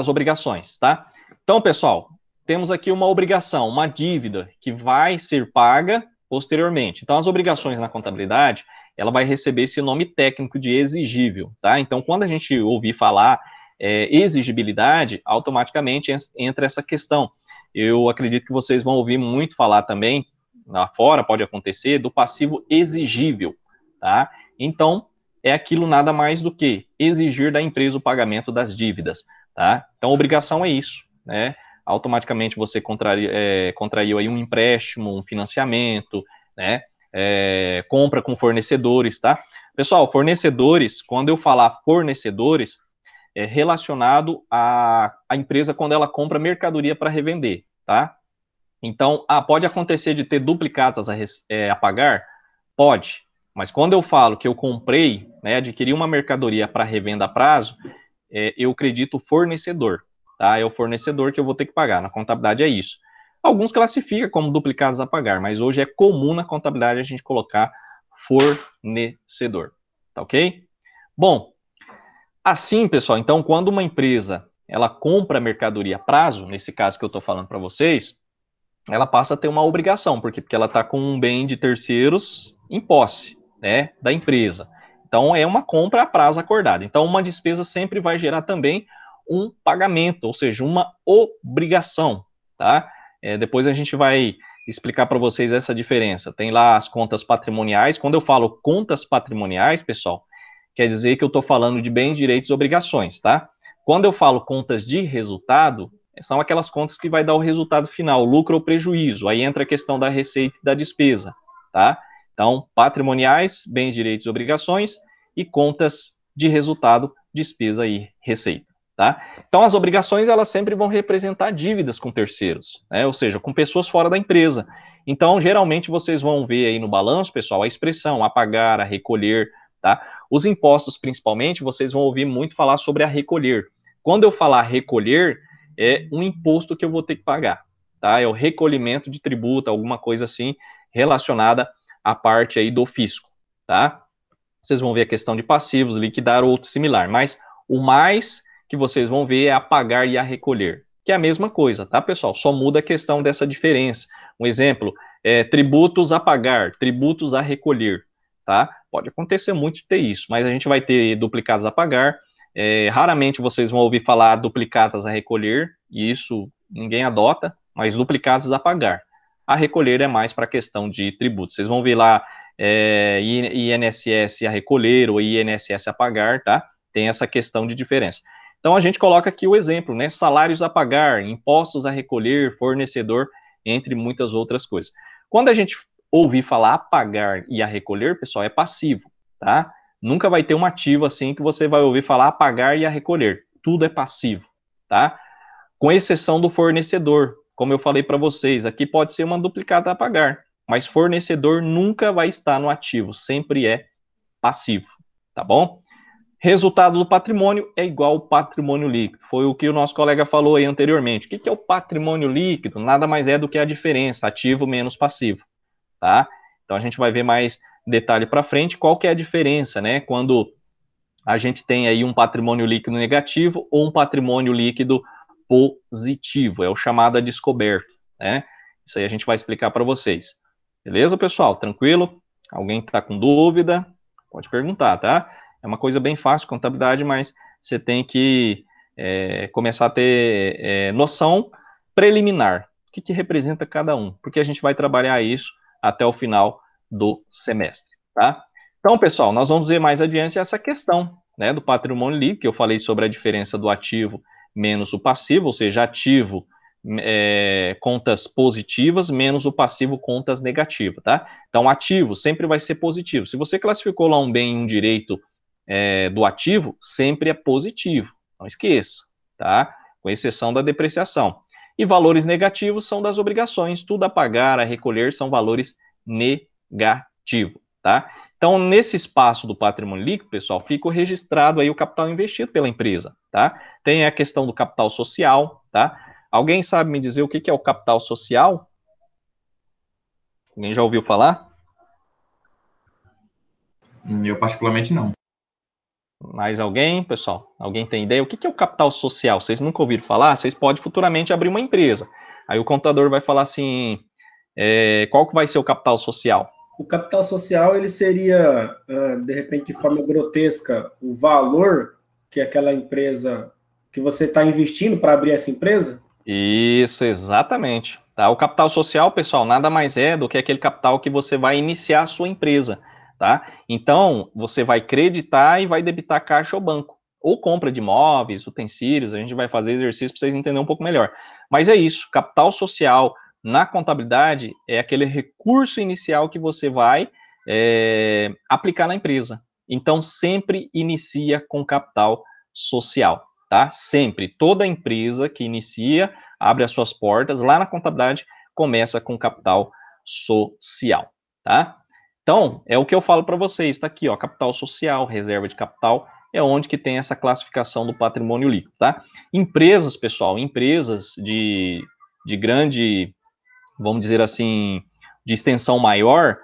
obrigações, tá? Então, pessoal, temos aqui uma obrigação, uma dívida que vai ser paga posteriormente. Então, as obrigações na contabilidade, ela vai receber esse nome técnico de exigível, tá? Então, quando a gente ouvir falar exigibilidade, automaticamente entra essa questão. Eu acredito que vocês vão ouvir muito falar também, lá fora pode acontecer, do passivo exigível, tá? Então, é aquilo nada mais do que exigir da empresa o pagamento das dívidas, tá? Então, obrigação é isso, né? Automaticamente você contraiu aí um empréstimo, um financiamento, né? Compra com fornecedores, tá? Pessoal, fornecedores, quando eu falar fornecedores, é relacionado à empresa quando ela compra mercadoria para revender, tá? Então, pode acontecer de ter duplicatas a pagar? Pode. Mas quando eu falo que eu comprei, né, adquiri uma mercadoria para revenda a prazo, eu acredito fornecedor, tá? É o fornecedor que eu vou ter que pagar. Na contabilidade é isso. Alguns classificam como duplicados a pagar, mas hoje é comum na contabilidade a gente colocar fornecedor, tá ok? Bom, assim, pessoal, então, quando uma empresa ela compra mercadoria a prazo, nesse caso que eu estou falando para vocês, ela passa a ter uma obrigação, porque ela está com um bem de terceiros em posse, né, da empresa. Então, é uma compra a prazo acordado. Então, uma despesa sempre vai gerar também um pagamento, ou seja, uma obrigação, tá? Depois a gente vai explicar para vocês essa diferença. Tem lá as contas patrimoniais. Quando eu falo contas patrimoniais, pessoal, quer dizer que eu estou falando de bens, direitos e obrigações, tá? Quando eu falo contas de resultado, são aquelas contas que vai dar o resultado final, lucro ou prejuízo. Aí entra a questão da receita e da despesa, tá? Então, patrimoniais, bens, direitos e obrigações, e contas de resultado, despesa e receita, tá? Então, as obrigações, elas sempre vão representar dívidas com terceiros, né? Ou seja, com pessoas fora da empresa. Então, geralmente, vocês vão ver aí no balanço, pessoal, a expressão a pagar, a recolher, tá? Os impostos, principalmente, vocês vão ouvir muito falar sobre a recolher. Quando eu falar recolher, é um imposto que eu vou ter que pagar, tá? É o recolhimento de tributo, alguma coisa assim, relacionada à parte aí do fisco, tá? Vocês vão ver a questão de passivos, liquidar ou outro similar, mas o mais que vocês vão ver é a pagar e a recolher, que é a mesma coisa, tá, pessoal? Só muda a questão dessa diferença. Um exemplo, tributos a pagar, tributos a recolher, tá? Pode acontecer muito de ter isso, mas a gente vai ter duplicados a pagar. Raramente vocês vão ouvir falar duplicatas a recolher, e isso ninguém adota, mas duplicatas a pagar. A recolher é mais para a questão de tributos. Vocês vão ver lá INSS a recolher ou INSS a pagar, tá? Tem essa questão de diferença. Então a gente coloca aqui o exemplo, né? Salários a pagar, impostos a recolher, fornecedor, entre muitas outras coisas. Quando a gente ouvir falar a pagar e a recolher, pessoal, é passivo, tá? Nunca vai ter um ativo assim que você vai ouvir falar a pagar e a recolher. Tudo é passivo, tá? Com exceção do fornecedor. Como eu falei para vocês, aqui pode ser uma duplicata a pagar, mas fornecedor nunca vai estar no ativo, sempre é passivo, tá bom? Resultado do patrimônio é igual ao patrimônio líquido. Foi o que o nosso colega falou aí anteriormente. O que é o patrimônio líquido? Nada mais é do que a diferença, ativo menos passivo, tá? Então a gente vai ver mais detalhe para frente, qual que é a diferença, né? Quando a gente tem aí um patrimônio líquido negativo ou um patrimônio líquido positivo, é o chamado a descoberto, né? Isso aí a gente vai explicar para vocês. Beleza, pessoal? Tranquilo? Alguém que está com dúvida? Pode perguntar, tá? É uma coisa bem fácil, contabilidade, mas você tem que começar a ter noção preliminar. O que representa cada um? Porque a gente vai trabalhar isso até o final do semestre, tá? Então, pessoal, nós vamos ver mais adiante essa questão, né, do patrimônio líquido, que eu falei sobre a diferença do ativo menos o passivo, ou seja, ativo contas positivas menos o passivo contas negativas, tá? Então, ativo sempre vai ser positivo. Se você classificou lá um bem e um direito do ativo, sempre é positivo. Não esqueça, tá? Com exceção da depreciação. E valores negativos são das obrigações. Tudo a pagar, a recolher, são valores negativos, tá? Então, nesse espaço do patrimônio líquido, pessoal, fica registrado aí o capital investido pela empresa, tá? Tem a questão do capital social, tá? Alguém sabe me dizer o que é o capital social? Alguém já ouviu falar? Eu, particularmente, não. Mais alguém, pessoal? Alguém tem ideia? O que é o capital social? Vocês nunca ouviram falar? Vocês podem futuramente abrir uma empresa. Aí o contador vai falar assim, qual que vai ser o capital social? O capital social, ele seria, de repente, de forma grotesca, o valor que aquela empresa, que você está investindo para abrir essa empresa? Isso, exatamente. Tá? O capital social, pessoal, nada mais é do que aquele capital que você vai iniciar a sua empresa. Tá? Então, você vai creditar e vai debitar caixa ao banco. Ou compra de imóveis, utensílios, a gente vai fazer exercício para vocês entenderem um pouco melhor. Mas é isso, capital social na contabilidade é aquele recurso inicial que você vai aplicar na empresa. Então, sempre inicia com capital social, tá? Sempre. Toda empresa que inicia, abre as suas portas, lá na contabilidade, começa com capital social, tá? Então, é o que eu falo para vocês, está aqui, ó, capital social, reserva de capital, é onde que tem essa classificação do patrimônio líquido, tá? Empresas, pessoal, empresas de grande, vamos dizer assim, de extensão maior,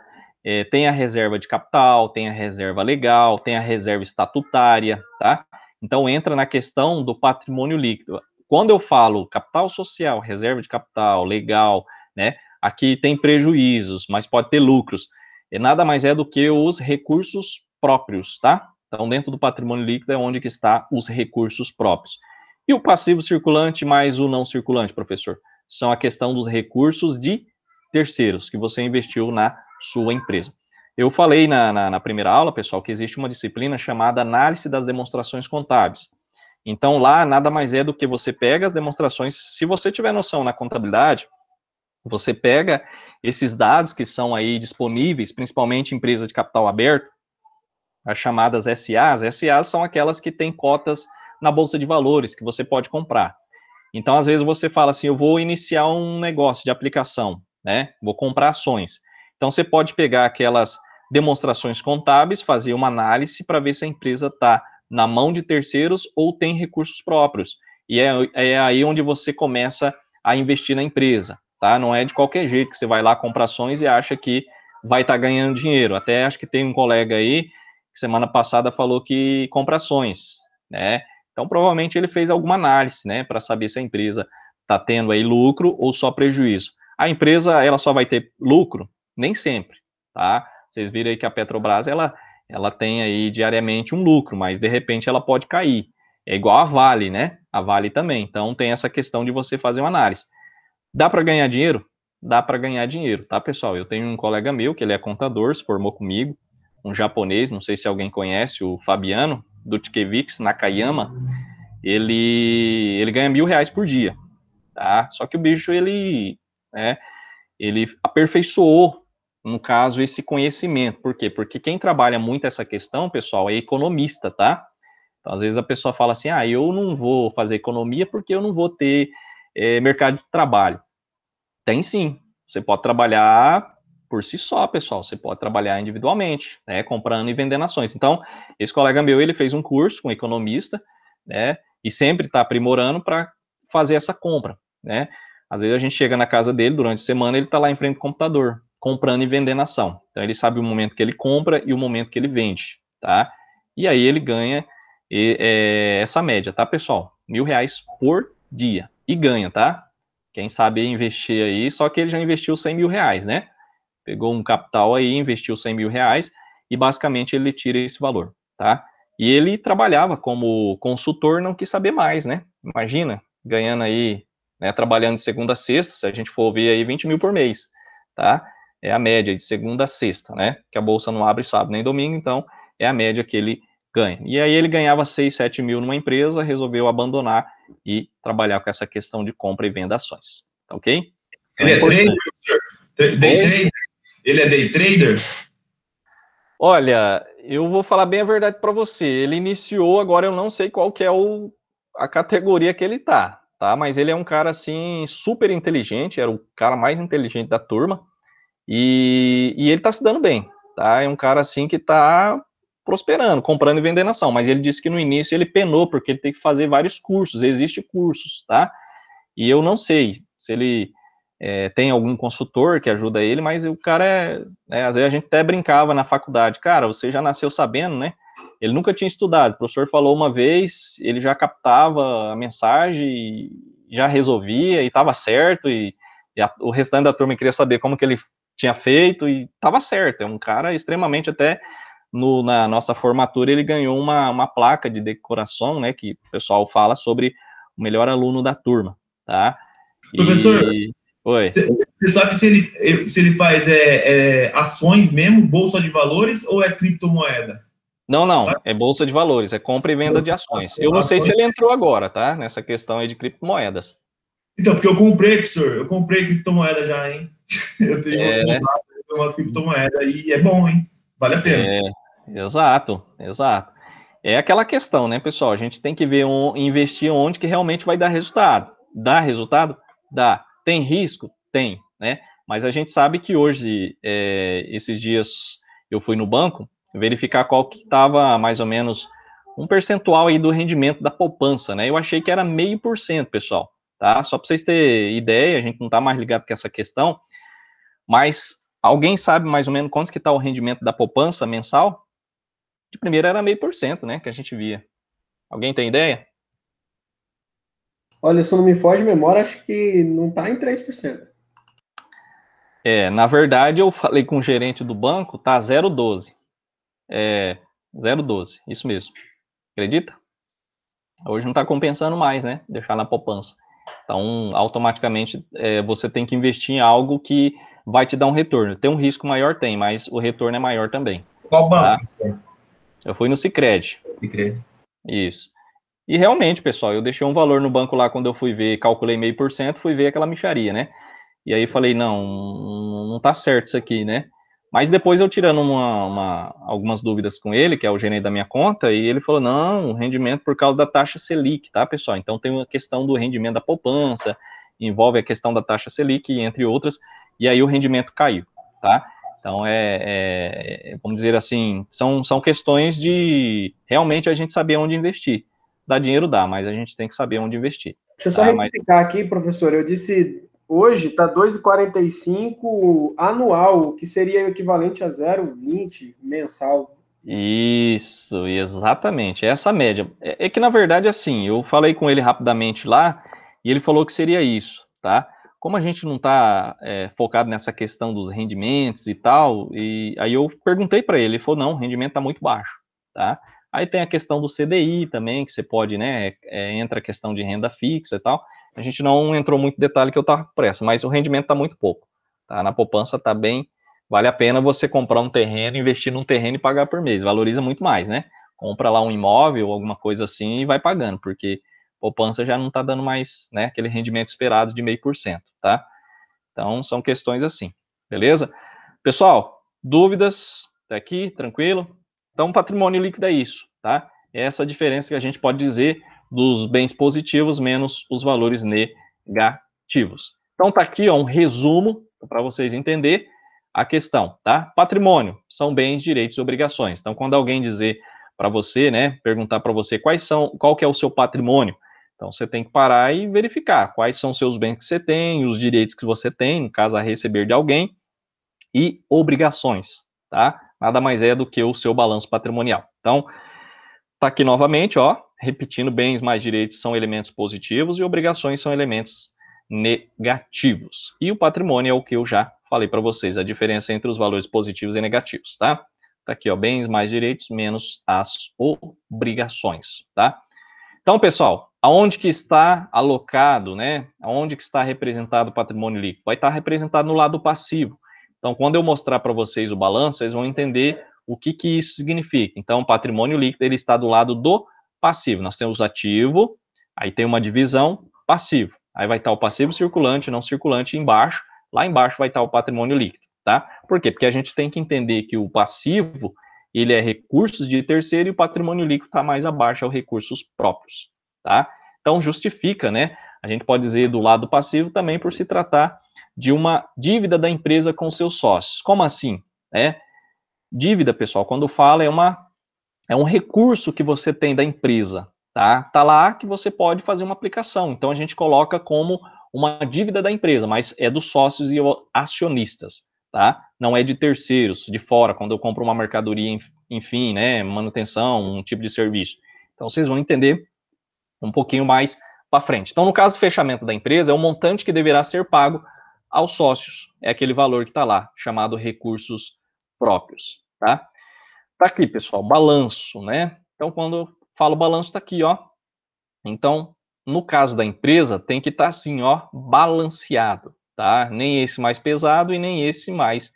tem a reserva de capital, tem a reserva legal, tem a reserva estatutária, tá? Então, entra na questão do patrimônio líquido. Quando eu falo capital social, reserva de capital, legal, né? Aqui tem prejuízos, mas pode ter lucros. Nada mais é do que os recursos próprios, tá? Então, dentro do patrimônio líquido é onde que está os recursos próprios. E o passivo circulante mais o não circulante, professor? São a questão dos recursos de terceiros que você investiu na sua empresa. Eu falei na primeira aula, pessoal, que existe uma disciplina chamada análise das demonstrações contábeis. Então, lá, nada mais é do que você pega as demonstrações, se você tiver noção na contabilidade, você pega esses dados que são aí disponíveis, principalmente em empresas de capital aberto, as chamadas SAs. SAs são aquelas que têm cotas na Bolsa de Valores, que você pode comprar. Então, às vezes, você fala assim, eu vou iniciar um negócio de aplicação, né? Vou comprar ações. Então, você pode pegar aquelas demonstrações contábeis, fazer uma análise para ver se a empresa está na mão de terceiros ou tem recursos próprios. E é aí onde você começa a investir na empresa, tá? Não é de qualquer jeito que você vai lá comprar ações e acha que vai estar ganhando dinheiro. Até acho que tem um colega aí, que semana passada falou que compra ações, né? Então, provavelmente ele fez alguma análise, né, para saber se a empresa está tendo aí lucro ou só prejuízo. A empresa, ela só vai ter lucro? Nem sempre, tá? Vocês viram aí que a Petrobras, ela tem aí diariamente um lucro, mas de repente ela pode cair. É igual a Vale, né? A Vale também. Então, tem essa questão de você fazer uma análise. Dá para ganhar dinheiro? Dá para ganhar dinheiro, tá, pessoal? Eu tenho um colega meu, que ele é contador, se formou comigo, um japonês, não sei se alguém conhece, o Fabiano Dutkiewicz Nakayama, ele ganha R$1.000 por dia, tá? Só que o bicho, ele aperfeiçoou, no caso, esse conhecimento. Por quê? Porque quem trabalha muito essa questão, pessoal, é economista, tá? Então, às vezes a pessoa fala assim, eu não vou fazer economia porque eu não vou ter mercado de trabalho. Tem sim, você pode trabalhar por si só, pessoal, você pode trabalhar individualmente, né, comprando e vendendo ações. Então, esse colega meu, ele fez um curso com economista, né, e sempre está aprimorando para fazer essa compra, né. Às vezes a gente chega na casa dele, durante a semana, ele está lá em frente ao computador, comprando e vendendo ação. Então, ele sabe o momento que ele compra e o momento que ele vende, tá? E aí ele ganha essa média, tá, pessoal? R$1.000 por dia. E ganha, tá? Quem sabe investir aí, só que ele já investiu R$100.000, né? Pegou um capital aí, investiu R$100.000 e basicamente ele tira esse valor, tá? E ele trabalhava como consultor, não quis saber mais, né? Imagina, ganhando aí, né, trabalhando de segunda a sexta, se a gente for ver aí 20 mil por mês, tá? É a média de segunda a sexta, né? Que a bolsa não abre sábado nem domingo, então é a média que ele ganha. E aí ele ganhava 6, 7 mil numa empresa, resolveu abandonar e trabalhar com essa questão de compra e venda de ações, tá ok? Ele é trader, professor? Day trader? Ele é day trader? Olha, eu vou falar bem a verdade para você. Ele iniciou, agora eu não sei qual que é a categoria que ele tá? Mas ele é um cara, assim, super inteligente, era o cara mais inteligente da turma, e ele tá se dando bem, tá? É um cara, assim, que tá prosperando, comprando e vendendo ação, mas ele disse que no início ele penou, porque ele tem que fazer vários cursos, existem cursos, tá? E eu não sei se ele tem algum consultor que ajuda ele, mas o cara às vezes a gente até brincava na faculdade, cara, você já nasceu sabendo, né? Ele nunca tinha estudado, o professor falou uma vez, ele já captava a mensagem, e já resolvia, e estava certo, e o restante da turma queria saber como que ele tinha feito, e estava certo, é um cara extremamente, até na nossa formatura, ele ganhou uma placa de decoração, né, que o pessoal fala sobre o melhor aluno da turma, tá? Professor, Oi. Você sabe se ele faz ações mesmo, bolsa de valores, ou é criptomoeda? Não, é bolsa de valores, é compra e venda de ações. Eu não sei se ele entrou agora, tá? Nessa questão aí de criptomoedas. Então, porque eu comprei, professor, eu comprei criptomoeda já, hein? Eu tenho umas criptomoedas e é bom, hein? Vale a pena. Exato. É aquela questão, né, pessoal? A gente tem que ver investir onde que realmente vai dar resultado. Dá resultado? Dá. Tem risco? Tem, né? Mas a gente sabe que hoje, esses dias, eu fui no banco verificar qual que estava mais ou menos um percentual aí do rendimento da poupança, né? Eu achei que era 0,5%, pessoal, tá? Só para vocês terem ideia, a gente não está mais ligado com essa questão, mas alguém sabe mais ou menos quanto que está o rendimento da poupança mensal? De primeira era 0,5%, né, que a gente via. Alguém tem ideia? Olha, se não me foge a memória, acho que não está em 3%. Na verdade, eu falei com o gerente do banco, tá 0,12. 0,12, isso mesmo. Acredita? Hoje não está compensando mais, né? Deixar na poupança. Então, automaticamente, você tem que investir em algo que vai te dar um retorno. Tem um risco maior, tem, mas o retorno é maior também. Qual banco? Tá? Eu fui no Sicredi. Sicredi. Isso. E realmente, pessoal, eu deixei um valor no banco lá quando eu fui ver, calculei 0,5%, fui ver aquela mixaria, né? E aí falei, não tá certo isso aqui, né? Mas depois eu tirando algumas dúvidas com ele, que é o gerente da minha conta, e ele falou, não, o rendimento por causa da taxa Selic, tá, pessoal? Então tem uma questão do rendimento da poupança, envolve a questão da taxa Selic, entre outras, e aí o rendimento caiu, tá? Então, vamos dizer assim, são questões de realmente a gente saber onde investir. Dá dinheiro, dá, mas a gente tem que saber onde investir. Deixa eu só retificar aqui, professor. Eu disse, hoje está 2,45 anual, que seria o equivalente a 0,20 mensal. Isso, exatamente. Essa média. É que, na verdade, assim, eu falei com ele rapidamente lá, e ele falou que seria isso, tá? Como a gente não está focado nessa questão dos rendimentos e tal, e aí eu perguntei para ele falou, não, o rendimento está muito baixo, tá? Aí tem a questão do CDI também, que você pode, né, entra a questão de renda fixa e tal, a gente não entrou muito em detalhe que eu estava com pressa, mas o rendimento está muito pouco, tá? Na poupança está bem, vale a pena você comprar um terreno, investir num terreno e pagar por mês, valoriza muito mais, né? Compra lá um imóvel, alguma coisa assim e vai pagando, porque poupança já não está dando mais, né, aquele rendimento esperado de 0,5%, tá? Então, são questões assim, beleza? Pessoal, dúvidas até aqui, tranquilo? Então, patrimônio líquido é isso, tá? É essa diferença que a gente pode dizer dos bens positivos menos os valores negativos. Então, tá aqui, ó, um resumo para vocês entenderem a questão, tá? Patrimônio são bens, direitos e obrigações. Então, quando alguém dizer para você, né, perguntar para você qual que é o seu patrimônio, então você tem que parar e verificar quais são os seus bens que você tem, os direitos que você tem, no caso a receber de alguém, e obrigações, tá? Nada mais é do que o seu balanço patrimonial. Então, tá aqui novamente, ó, repetindo, bens mais direitos são elementos positivos e obrigações são elementos negativos. E o patrimônio é o que eu já falei para vocês, a diferença entre os valores positivos e negativos, tá? Tá aqui, ó, bens mais direitos menos as obrigações, tá? Então, pessoal, aonde que está alocado, né? Aonde que está representado o patrimônio líquido? Vai estar representado no lado passivo. Então, quando eu mostrar para vocês o balanço, vocês vão entender o que isso significa. Então, o patrimônio líquido, ele está do lado do passivo. Nós temos ativo, aí tem uma divisão, passivo. Aí vai estar o passivo circulante, não circulante embaixo. Lá embaixo vai estar o patrimônio líquido, tá? Por quê? Porque a gente tem que entender que o passivo, ele é recursos de terceiro e o patrimônio líquido está mais abaixo, é o recursos próprios, tá? Então, justifica, né? A gente pode dizer do lado passivo também por se tratar de uma dívida da empresa com seus sócios. Como assim? Dívida, pessoal, quando fala é um recurso que você tem da empresa, tá? Tá lá que você pode fazer uma aplicação. Então, a gente coloca como uma dívida da empresa, mas é dos sócios e acionistas, tá? Não é de terceiros, de fora, quando eu compro uma mercadoria, enfim, né, manutenção, um tipo de serviço. Então, vocês vão entender um pouquinho mais para frente. Então, no caso do fechamento da empresa, é o montante que deverá ser pago aos sócios. É aquele valor que está lá, chamado recursos próprios, tá? Tá aqui, pessoal, balanço, né? Então, quando eu falo balanço, tá aqui, ó. Então, no caso da empresa, tem que estar assim, ó, balanceado, tá? Nem esse mais pesado e nem esse mais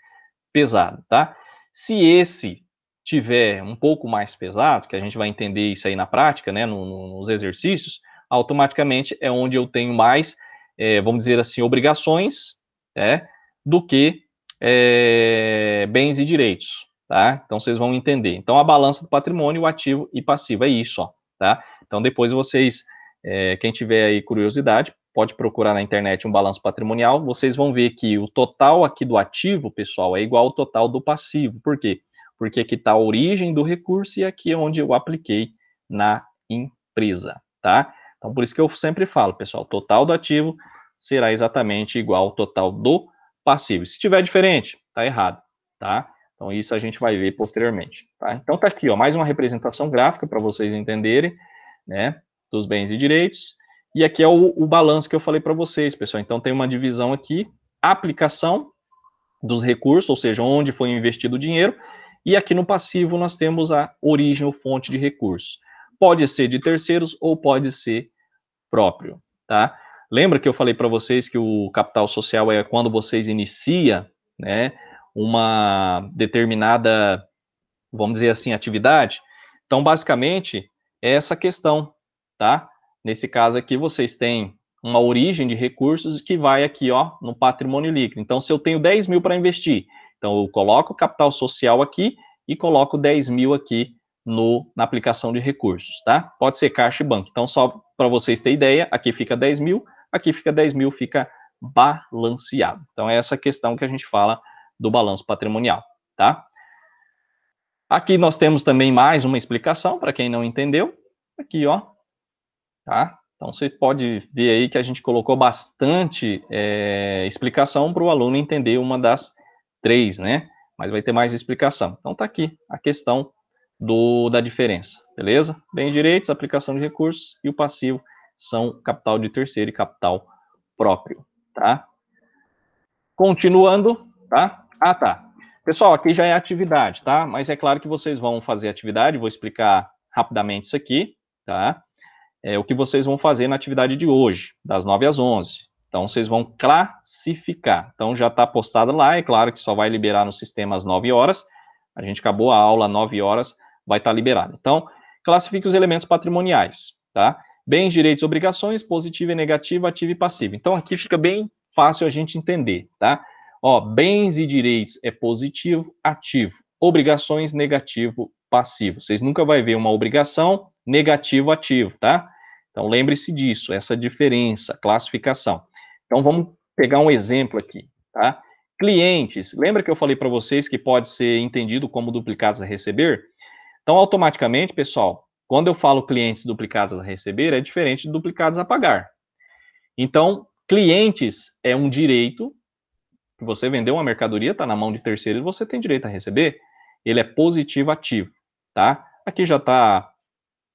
pesado, tá? Se esse tiver um pouco mais pesado, que a gente vai entender isso aí na prática, né, nos exercícios, automaticamente é onde eu tenho mais, vamos dizer assim, obrigações, do que bens e direitos, tá? Então, vocês vão entender. Então, a balança do patrimônio, o ativo e passivo, é isso, ó, tá? Então, depois vocês, quem tiver aí curiosidade, pode procurar na internet um balanço patrimonial, vocês vão ver que o total aqui do ativo, pessoal, é igual ao total do passivo. Por quê? Porque aqui está a origem do recurso e aqui é onde eu apliquei na empresa, tá? Então, por isso que eu sempre falo, pessoal, total do ativo será exatamente igual ao total do passivo. Se tiver diferente, tá errado, tá? Então, isso a gente vai ver posteriormente, tá? Então, tá aqui, ó, mais uma representação gráfica para vocês entenderem, né, dos bens e direitos. E aqui é o balanço que eu falei para vocês, pessoal. Então, tem uma divisão aqui, aplicação dos recursos, ou seja, onde foi investido o dinheiro, e aqui no passivo nós temos a origem ou fonte de recursos. Pode ser de terceiros ou pode ser próprio, tá? Lembra que eu falei para vocês que o capital social é quando vocês iniciam, né, uma determinada, vamos dizer assim, atividade? Então, basicamente, é essa questão, tá? Nesse caso aqui, vocês têm uma origem de recursos que vai aqui, ó, no patrimônio líquido. Então, se eu tenho 10 mil para investir, então eu coloco o capital social aqui e coloco 10 mil aqui na aplicação de recursos, tá? Pode ser caixa e banco. Então, só para vocês terem ideia, aqui fica 10 mil, aqui fica 10 mil, fica balanceado. Então, é essa questão que a gente fala do balanço patrimonial, tá? Aqui nós temos também mais uma explicação, para quem não entendeu. Aqui, ó, tá? Então, você pode ver aí que a gente colocou bastante explicação para o aluno entender uma das 3, né? Mas vai ter mais explicação. Então, tá aqui a questão da diferença, beleza? Bens e direitos, aplicação de recursos e o passivo são capital de terceiro e capital próprio, tá? Continuando, tá? Ah, tá. Pessoal, aqui já é atividade, tá? Mas é claro que vocês vão fazer atividade, vou explicar rapidamente isso aqui, tá? O que vocês vão fazer na atividade de hoje, das 9 às 11. Então, vocês vão classificar. Então, já está postado lá, é claro que só vai liberar no sistema às 9 horas. A gente acabou a aula às 9 horas, vai estar liberado. Então, classifique os elementos patrimoniais, tá? Bens, direitos, obrigações, positivo e negativo, ativo e passivo. Então, aqui fica bem fácil a gente entender, tá? Ó, bens e direitos é positivo, ativo. Obrigações, negativo, passivo. Vocês nunca vai ver uma obrigação, negativo, ativo, tá? Então, lembre-se disso, essa diferença, classificação. Então, vamos pegar um exemplo aqui, tá? Clientes, lembra que eu falei para vocês que pode ser entendido como duplicados a receber? Então, automaticamente, pessoal, quando eu falo clientes duplicados a receber, é diferente de duplicados a pagar. Então, clientes é um direito, que você vendeu uma mercadoria, está na mão de terceiro e você tem direito a receber. Ele é positivo ativo, tá? Aqui já está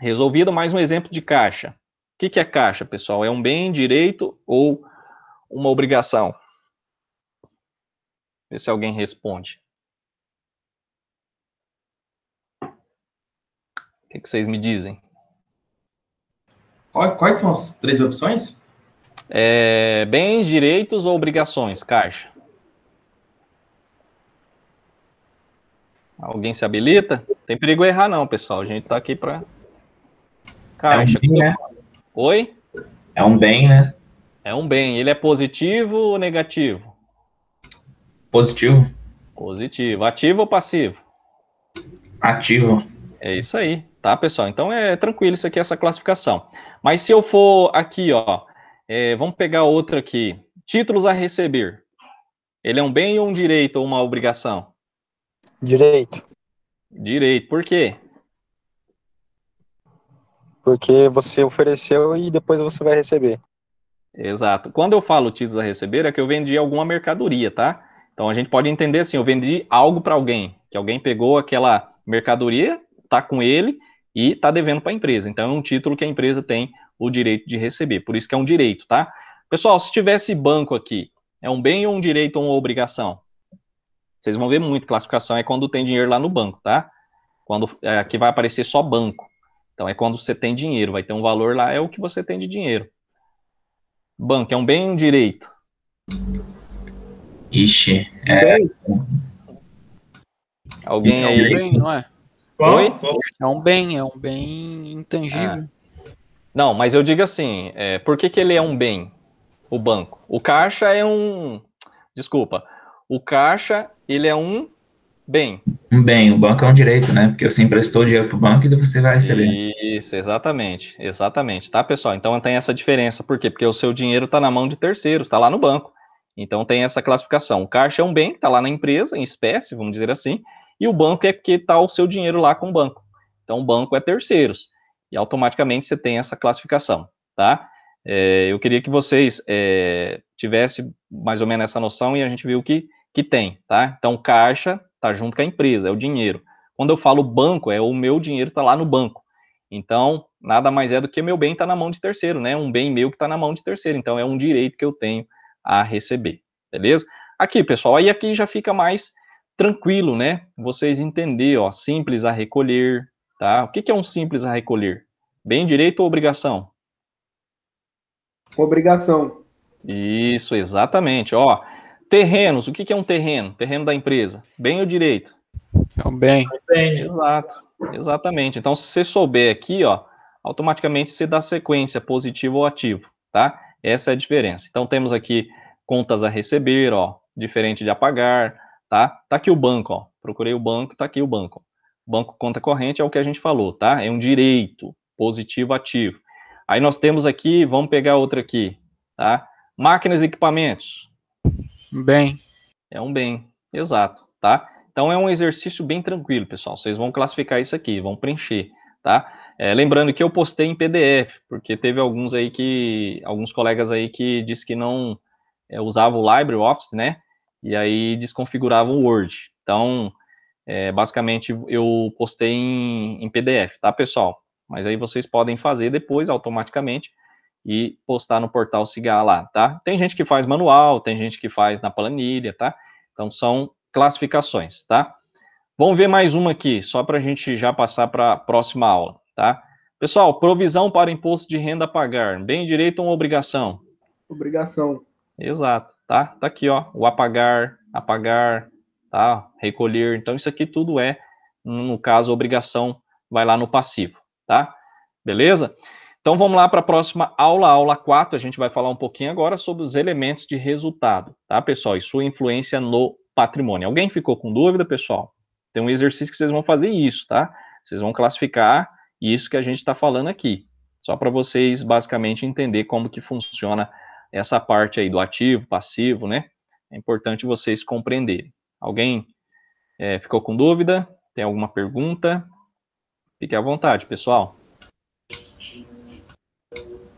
resolvido. Mais um exemplo de caixa. O que é caixa, pessoal? É um bem, direito ou uma obrigação? Vê se alguém responde. O que vocês me dizem? Quais são as 3 opções? Bens, direitos ou obrigações? Caixa. Alguém se habilita? Tem perigo errar não, pessoal. A gente tá aqui para caixa. É um bem, né? Oi? É um bem, né? É um bem. Ele é positivo ou negativo? Positivo. Positivo. Ativo ou passivo? Ativo. É isso aí, tá, pessoal? Então é tranquilo isso aqui, essa classificação. Mas se eu for aqui, ó, vamos pegar outra aqui. Títulos a receber. Ele é um bem ou um direito ou uma obrigação? Direito. Direito. Por quê? Porque você ofereceu e depois você vai receber. Exato. Quando eu falo títulos a receber, é que eu vendi alguma mercadoria, tá? Então a gente pode entender assim, eu vendi algo para alguém, que alguém pegou aquela mercadoria, tá com ele e tá devendo para a empresa. Então é um título que a empresa tem o direito de receber. Por isso que é um direito, tá? Pessoal, se tivesse banco aqui, é um bem ou um direito ou uma obrigação? Vocês vão ver muito, classificação é quando tem dinheiro lá no banco, tá? Quando aqui vai aparecer só banco. Então é quando você tem dinheiro, vai ter um valor lá, é o que você tem de dinheiro. Banco é um bem ou um direito? Ixi, Alguém aí? É um bem, não é? Oi? É um bem intangível. Não, mas eu digo assim, por que ele é um bem, o banco? O caixa é um... Desculpa. O caixa, ele é um bem. Um bem, o banco é um direito, né? Porque você emprestou dinheiro pro banco e você vai receber. Isso, exatamente. Exatamente, tá, pessoal? Então tem essa diferença. Por quê? Porque o seu dinheiro está na mão de terceiros, está lá no banco. Então tem essa classificação. O caixa é um bem, está lá na empresa, em espécie, vamos dizer assim, e o banco é que está o seu dinheiro lá com o banco. Então o banco é terceiros. E automaticamente você tem essa classificação, tá? Eu queria que vocês tivessem mais ou menos essa noção e a gente viu que tem, tá? Então caixa tá junto com a empresa, é o dinheiro. Quando eu falo banco, o meu dinheiro está lá no banco. Então, nada mais é do que meu bem está na mão de terceiro, né? Um bem meu que está na mão de terceiro. Então, é um direito que eu tenho a receber, beleza? Aqui, pessoal, aí aqui já fica mais tranquilo, né? Vocês entenderem, ó, simples a recolher, tá? O que é um simples a recolher? Bem, direito ou obrigação? Obrigação. Isso, exatamente, ó. Terrenos, o que é um terreno? Terreno da empresa. Bem ou direito? É um bem. Exato, exatamente. Então, se você souber aqui, ó, automaticamente você dá sequência, positivo ou ativo, tá? Essa é a diferença. Então, temos aqui contas a receber, ó, diferente de a pagar, tá? Tá aqui o banco, ó, procurei o banco, tá aqui o banco. Banco conta corrente é o que a gente falou, tá? É um direito, positivo, ativo. Aí nós temos aqui, vamos pegar outra aqui, tá? Máquinas e equipamentos. Bem. É um bem, exato, tá? Então é um exercício bem tranquilo, pessoal. Vocês vão classificar isso aqui, vão preencher, tá? Lembrando que eu postei em PDF, porque teve alguns colegas aí que disse que não usavam o LibreOffice, né? E aí desconfiguravam o Word. Então, basicamente, eu postei em PDF, tá, pessoal? Mas aí vocês podem fazer depois, automaticamente, e postar no portal Siga lá, tá? Tem gente que faz manual, tem gente que faz na planilha, tá? Então, são classificações, tá? Vamos ver mais uma aqui, só para a gente já passar para a próxima aula, tá? Pessoal, provisão para imposto de renda a pagar, bem direito ou uma obrigação? Obrigação. Exato, tá? Tá aqui, ó, o apagar, tá? Recolher, então isso aqui tudo no caso, obrigação, vai lá no passivo, tá? Beleza? Então vamos lá para a próxima aula, aula 4, a gente vai falar um pouquinho agora sobre os elementos de resultado, tá, pessoal? E sua influência no patrimônio. Alguém ficou com dúvida, pessoal? Tem um exercício que vocês vão fazer isso, tá? Vocês vão classificar isso que a gente está falando aqui, só para vocês basicamente entender como que funciona essa parte aí do ativo, passivo, né? É importante vocês compreenderem. Alguém ficou com dúvida? Tem alguma pergunta? Fique à vontade, pessoal.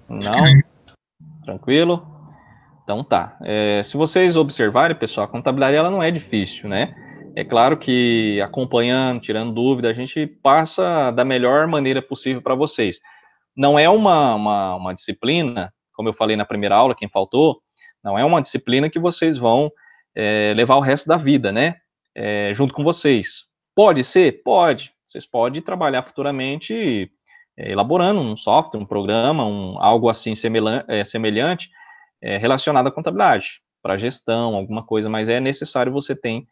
Não? Tranquilo? Então tá. Se vocês observarem, pessoal, a contabilidade ela não é difícil, né? É claro que acompanhando, tirando dúvida, a gente passa da melhor maneira possível para vocês. Não é uma disciplina, como eu falei na primeira aula, quem faltou, não é uma disciplina que vocês vão levar o resto da vida, né? Junto com vocês. Pode ser? Pode. Vocês podem trabalhar futuramente elaborando um software, um programa, algo assim semelhante relacionado à contabilidade, para gestão, alguma coisa, mas é necessário você ter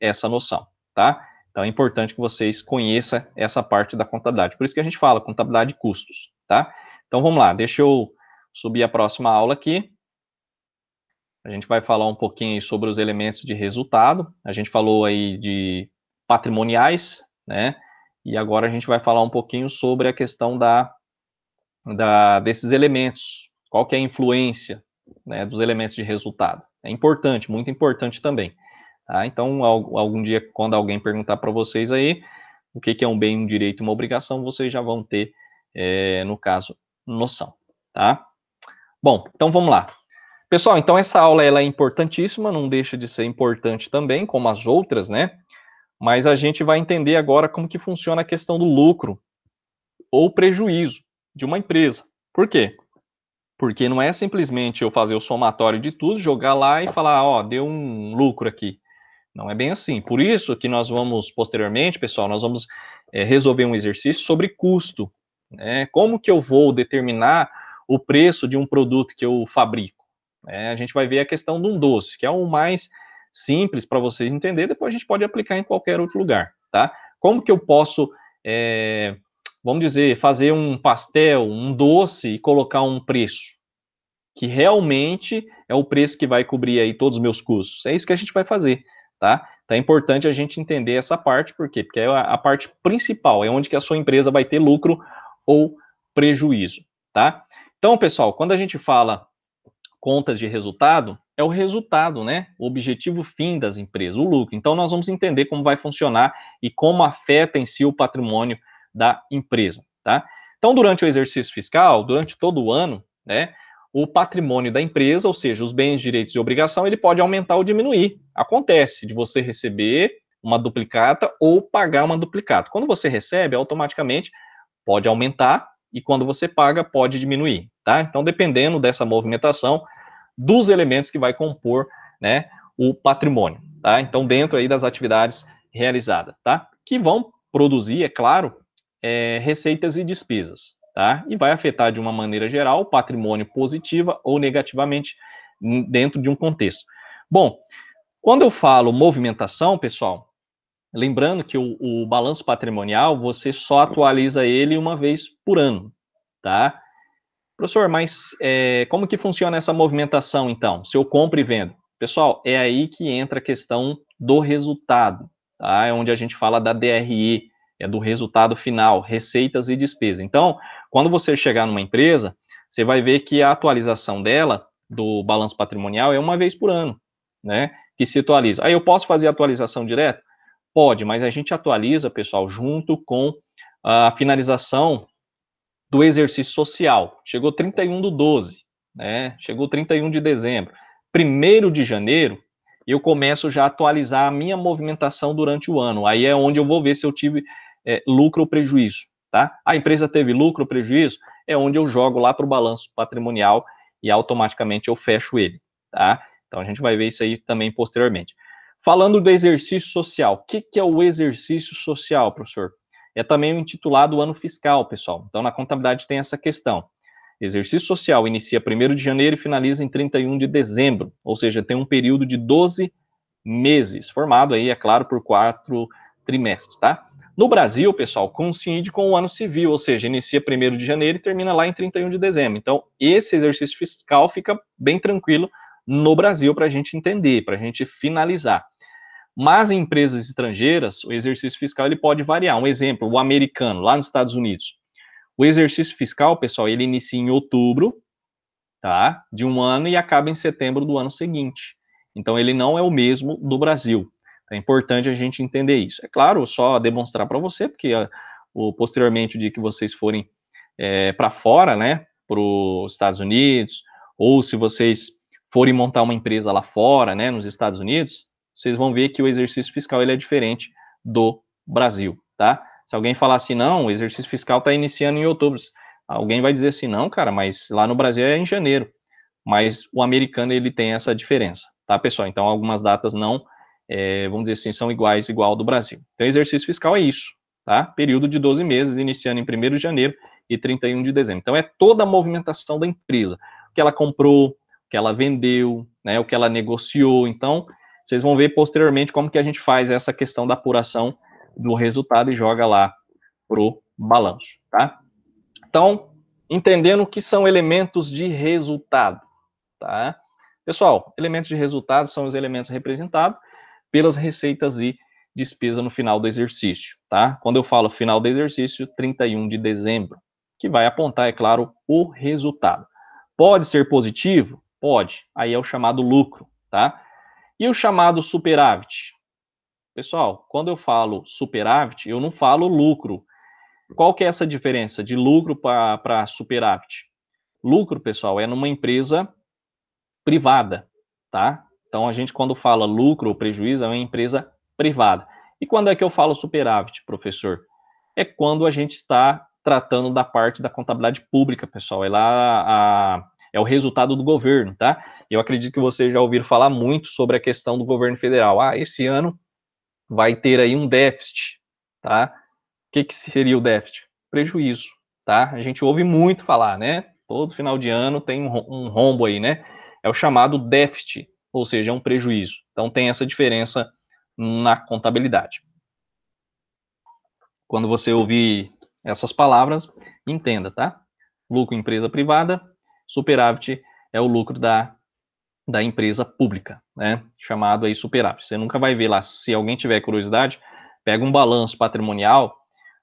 essa noção, tá? Então é importante que vocês conheçam essa parte da contabilidade. Por isso que a gente fala contabilidade de custos, tá? Então vamos lá, deixa eu subir a próxima aula aqui. A gente vai falar um pouquinho sobre os elementos de resultado. A gente falou aí de patrimoniais, né? E agora a gente vai falar um pouquinho sobre a questão desses elementos. Qual que é a influência, né, dos elementos de resultado? É importante, muito importante também. Tá? Então, algum dia, quando alguém perguntar para vocês aí o que é um bem, um direito e uma obrigação, vocês já vão ter, no caso, noção. Tá? Bom, então vamos lá. Pessoal, então essa aula ela é importantíssima, não deixa de ser importante também, como as outras, né? Mas a gente vai entender agora como que funciona a questão do lucro ou prejuízo de uma empresa. Por quê? Porque não é simplesmente eu fazer o somatório de tudo, jogar lá e falar, ó, deu um lucro aqui. Não é bem assim. Por isso que nós vamos, posteriormente, pessoal, nós vamos resolver um exercício sobre custo. Né? Como que eu vou determinar o preço de um produto que eu fabrico? A gente vai ver a questão de um doce, que é o mais simples para vocês entenderem, depois a gente pode aplicar em qualquer outro lugar, tá? Como que eu posso, vamos dizer, fazer um pastel, um doce e colocar um preço que realmente é o preço que vai cobrir aí todos os meus custos? É isso que a gente vai fazer, tá? Então é importante a gente entender essa parte, por quê? Porque é a parte principal, é onde que a sua empresa vai ter lucro ou prejuízo, tá? Então, pessoal, quando a gente fala contas de resultado, é o resultado, né? O objetivo fim das empresas, o lucro. Então, nós vamos entender como vai funcionar e como afeta em si o patrimônio da empresa, tá? Então, durante o exercício fiscal, durante todo o ano, né, o patrimônio da empresa, ou seja, os bens, direitos e obrigação, ele pode aumentar ou diminuir. Acontece de você receber uma duplicata ou pagar uma duplicata. Quando você recebe, automaticamente pode aumentar e quando você paga, pode diminuir, tá? Então, dependendo dessa movimentação dos elementos que vai compor, né, o patrimônio, tá? Então, dentro aí das atividades realizadas, tá? Que vão produzir, é claro, receitas e despesas, tá? E vai afetar de uma maneira geral o patrimônio positiva ou negativamente dentro de um contexto. Bom, quando eu falo movimentação, pessoal, lembrando que o balanço patrimonial, você só atualiza ele uma vez por ano, tá? Professor, mas como que funciona essa movimentação, então? Se eu compro e vendo? Pessoal, é aí que entra a questão do resultado, tá? É onde a gente fala da DRE, é do resultado final, receitas e despesas. Então, quando você chegar numa empresa, você vai ver que a atualização dela, do balanço patrimonial, é uma vez por ano, né? Que se atualiza. Aí eu posso fazer a atualização direta? Pode, mas a gente atualiza, pessoal, junto com a finalização do exercício social. Chegou 31/12, né? Chegou 31 de dezembro. 1º de janeiro, eu começo já a atualizar a minha movimentação durante o ano. Aí é onde eu vou ver se eu tive lucro ou prejuízo, tá? A empresa teve lucro ou prejuízo, é onde eu jogo lá para o balanço patrimonial e automaticamente eu fecho ele, tá? Então a gente vai ver isso aí também posteriormente. Falando do exercício social, o que é o exercício social, professor? É também o intitulado ano fiscal, pessoal. Então, na contabilidade tem essa questão. Exercício social inicia 1º de janeiro e finaliza em 31 de dezembro, ou seja, tem um período de 12 meses, formado aí, é claro, por 4 trimestres, tá? No Brasil, pessoal, coincide com o ano civil, ou seja, inicia 1º de janeiro e termina lá em 31 de dezembro. Então, esse exercício fiscal fica bem tranquilo no Brasil para a gente entender, para a gente finalizar. Mas em empresas estrangeiras, o exercício fiscal ele pode variar. Um exemplo, o americano, lá nos Estados Unidos. O exercício fiscal, pessoal, ele inicia em outubro, tá, de um ano e acaba em setembro do ano seguinte. Então, ele não é o mesmo do Brasil. É importante a gente entender isso. É claro, só demonstrar para você, porque posteriormente, o dia que vocês forem para fora, né, para os Estados Unidos, ou se vocês forem montar uma empresa lá fora, né, nos Estados Unidos, vocês vão ver que o exercício fiscal ele é diferente do Brasil, tá? Se alguém falar assim, não, o exercício fiscal está iniciando em outubro, alguém vai dizer assim, não, cara, mas lá no Brasil é em janeiro. Mas o americano, ele tem essa diferença, tá, pessoal? Então, algumas datas não, vamos dizer assim, são igual ao do Brasil. Então, exercício fiscal é isso, tá? Período de 12 meses, iniciando em 1º de janeiro e 31 de dezembro. Então, é toda a movimentação da empresa. O que ela comprou, o que ela vendeu, né, o que ela negociou. Então, vocês vão ver posteriormente como que a gente faz essa questão da apuração do resultado e joga lá pro balanço, tá? Então, entendendo o que são elementos de resultado, tá? Pessoal, elementos de resultado são os elementos representados pelas receitas e despesa no final do exercício, tá? Quando eu falo final do exercício, 31 de dezembro, que vai apontar, é claro, o resultado. Pode ser positivo? Pode. Aí é o chamado lucro, tá? E o chamado superávit? Pessoal, quando eu falo superávit, eu não falo lucro. Qual que é essa diferença de lucro para superávit? Lucro, pessoal, é numa empresa privada, tá? Então, a gente, quando fala lucro ou prejuízo, é uma empresa privada. E quando é que eu falo superávit, professor? É quando a gente está tratando da parte da contabilidade pública, pessoal. É lá é o resultado do governo, tá? Eu acredito que vocês já ouviram falar muito sobre a questão do governo federal. Ah, esse ano vai ter aí um déficit, tá? O que seria o déficit? Prejuízo, tá? A gente ouve muito falar, né? Todo final de ano tem um rombo aí, né? É o chamado déficit, ou seja, é um prejuízo. Então tem essa diferença na contabilidade. Quando você ouvir essas palavras, entenda, tá? Lucro empresa privada, superávit é o lucro da empresa pública, né? Chamado aí superávit. Você nunca vai ver lá, se alguém tiver curiosidade, pega um balanço patrimonial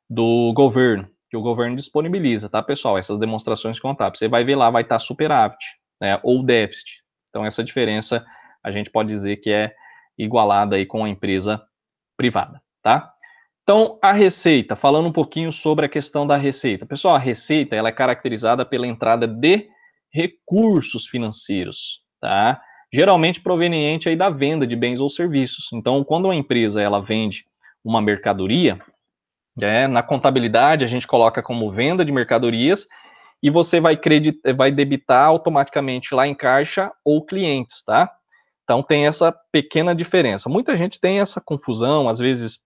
do governo, que o governo disponibiliza, tá, pessoal? Essas demonstrações contábeis. Você vai ver lá, vai estar superávit, né? Ou déficit. Então, essa diferença, a gente pode dizer que é igualada aí com a empresa privada, tá? Então, a receita, falando um pouquinho sobre a questão da receita. Pessoal, a receita, ela é caracterizada pela entrada de recursos financeiros, tá? Geralmente proveniente aí da venda de bens ou serviços. Então, quando uma empresa, ela vende uma mercadoria, na contabilidade, a gente coloca como venda de mercadorias e você vai debitar automaticamente lá em caixa ou clientes, tá? Então, tem essa pequena diferença. Muita gente tem essa confusão, às vezes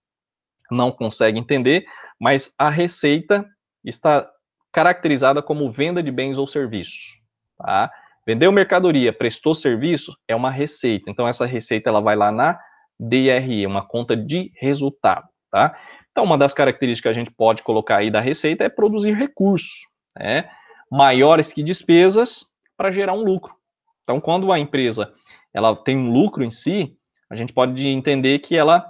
não consegue entender, mas a receita está caracterizada como venda de bens ou serviços, tá? Vendeu mercadoria, prestou serviço, é uma receita. Então, essa receita, ela vai lá na DRE, uma conta de resultado, tá? Então, uma das características que a gente pode colocar aí da receita é produzir recursos, né? maiores que despesas para gerar um lucro. Então, quando a empresa ela tem um lucro em si, a gente pode entender que ela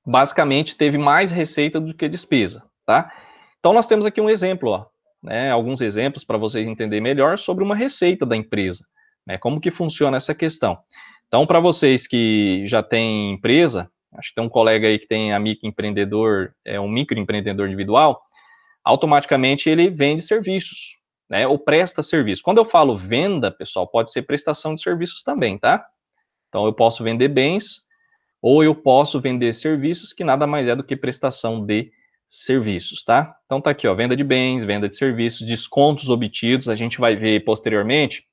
basicamente teve mais receita do que despesa, tá? Então, nós temos aqui um exemplo, ó, né, alguns exemplos para vocês entenderem melhor sobre uma receita da empresa, né, como que funciona essa questão. Então, para vocês que já têm empresa, acho que tem um colega aí que tem a microempreendedor, um microempreendedor individual, automaticamente ele vende serviços, né, ou presta serviço. Quando eu falo venda, pessoal, pode ser prestação de serviços também, tá? Então, eu posso vender bens, ou eu posso vender serviços, que nada mais é do que prestação de serviços, tá? Então, tá aqui, ó, venda de bens, venda de serviços, descontos obtidos, a gente vai ver posteriormente,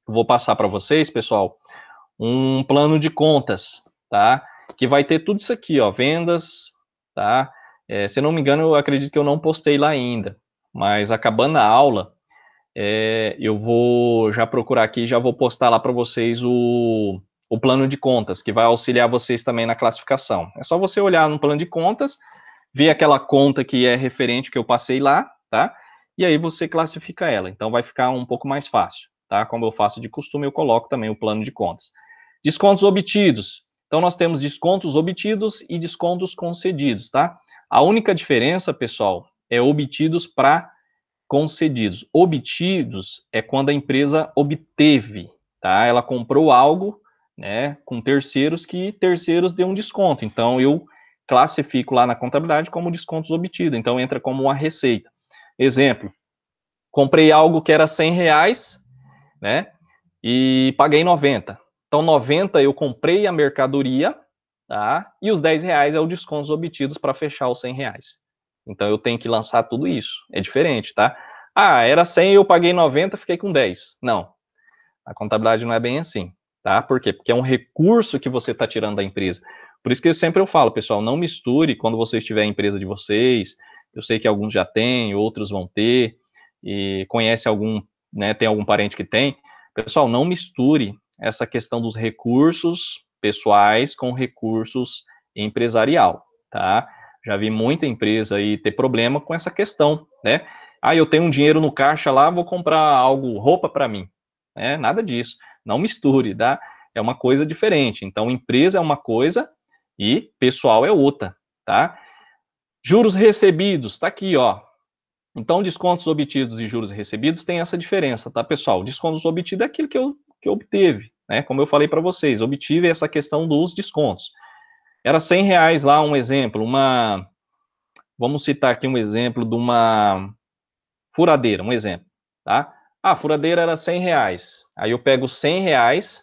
eu vou passar para vocês, pessoal, um plano de contas, tá? Que vai ter tudo isso aqui, ó, vendas, tá? Se eu não me engano, eu acredito que eu não postei lá ainda, mas acabando a aula, eu vou já procurar aqui, já vou postar lá para vocês o plano de contas, que vai auxiliar vocês também na classificação. É só você olhar no plano de contas, ver aquela conta que é referente que eu passei lá, tá? E aí você classifica ela. Então vai ficar um pouco mais fácil, tá? Como eu faço de costume, eu coloco também o plano de contas. Descontos obtidos. Então nós temos descontos obtidos e descontos concedidos, tá? A única diferença, pessoal, é obtidos para concedidos. Obtidos é quando a empresa obteve, tá? Ela comprou algo, né, com terceiros, que terceiros deu um desconto. Então, eu classifico lá na contabilidade como descontos obtidos. Então, entra como uma receita. Exemplo, comprei algo que era R$100, né, e paguei 90. Então, 90 eu comprei a mercadoria, tá? E os R$10 é o descontos obtidos para fechar os R$100. Então, eu tenho que lançar tudo isso. É diferente, tá? Ah, era 100, eu paguei 90, fiquei com 10. Não. A contabilidade não é bem assim, tá? Por quê? Porque é um recurso que você está tirando da empresa. Por isso que eu falo, pessoal, não misture quando vocês tiverem a empresa de vocês. Eu sei que alguns já têm, outros vão ter, e conhece algum, né, tem algum parente que tem. Pessoal, não misture essa questão dos recursos pessoais com recursos empresarial, tá? Já vi muita empresa aí ter problema com essa questão, né? Ah, eu tenho um dinheiro no caixa lá, vou comprar algo, roupa para mim. Nada disso. Não misture, tá? É uma coisa diferente. Então, empresa é uma coisa e pessoal é outra, tá? Juros recebidos, tá aqui, ó. Então, descontos obtidos e juros recebidos tem essa diferença, tá, pessoal? Descontos obtidos é aquilo que eu obteve, né? Como eu falei para vocês, obtive essa questão dos descontos. Era R$100 lá, um exemplo, vamos citar aqui um exemplo de uma furadeira, um exemplo, tá? A furadeira era R$100, aí eu pego R$100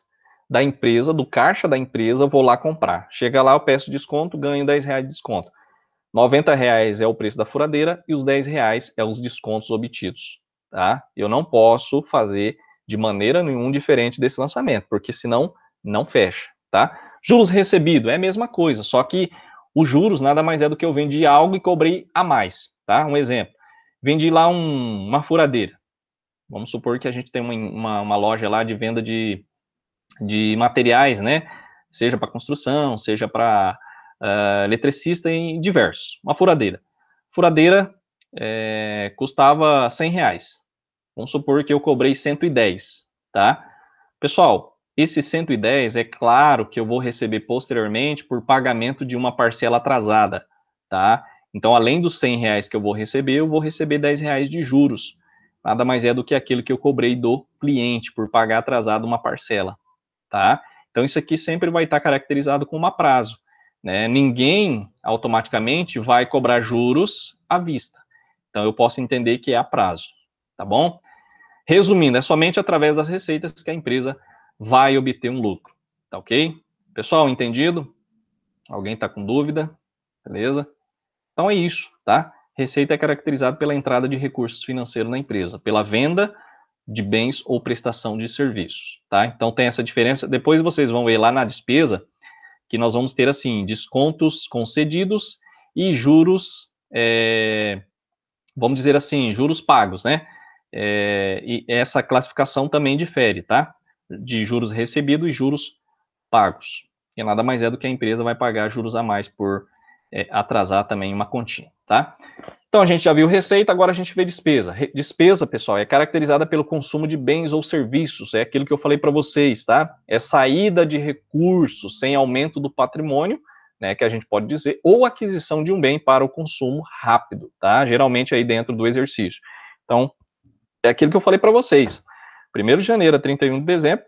da empresa, do caixa da empresa, vou lá comprar. Chega lá, eu peço desconto, ganho R$10 de desconto. R$90 é o preço da furadeira e os R$10 é os descontos obtidos, tá? Eu não posso fazer de maneira nenhuma diferente desse lançamento, porque senão não fecha, tá? Juros recebido é a mesma coisa, só que os juros nada mais é do que eu vendi algo e cobrei a mais, tá? Um exemplo, vendi lá uma furadeira. Vamos supor que a gente tem uma loja lá de venda de materiais, né? Seja para construção, seja para eletricista em diversos. Uma furadeira. Furadeira custava R$100. Vamos supor que eu cobrei 110, tá? Pessoal, esse 110 é claro que eu vou receber posteriormente por pagamento de uma parcela atrasada, tá? Então, além dos R$100 que eu vou receber R$10 de juros. Nada mais é do que aquilo que eu cobrei do cliente por pagar atrasado uma parcela, tá? Então, isso aqui sempre vai estar caracterizado como a prazo, né? Ninguém automaticamente vai cobrar juros à vista. Então, eu posso entender que é a prazo, tá bom? Resumindo, é somente através das receitas que a empresa vai obter um lucro, tá ok? Pessoal, entendido? Alguém está com dúvida? Beleza? Então, é isso, tá? Receita é caracterizada pela entrada de recursos financeiros na empresa, pela venda de bens ou prestação de serviços, tá? Então, tem essa diferença. Depois vocês vão ver lá na despesa que nós vamos ter, assim, descontos concedidos e juros, vamos dizer assim, juros pagos, né? E essa classificação também difere, tá? De juros recebidos e juros pagos. Que nada mais é do que a empresa vai pagar juros a mais por atrasar também uma continha, tá? Então, a gente já viu receita, agora a gente vê despesa. Despesa, pessoal, é caracterizada pelo consumo de bens ou serviços, é aquilo que eu falei para vocês, tá? É saída de recursos sem aumento do patrimônio, né, que a gente pode dizer, ou aquisição de um bem para o consumo rápido, tá? Geralmente aí dentro do exercício. Então, é aquilo que eu falei para vocês. 1º de janeiro a 31 de dezembro,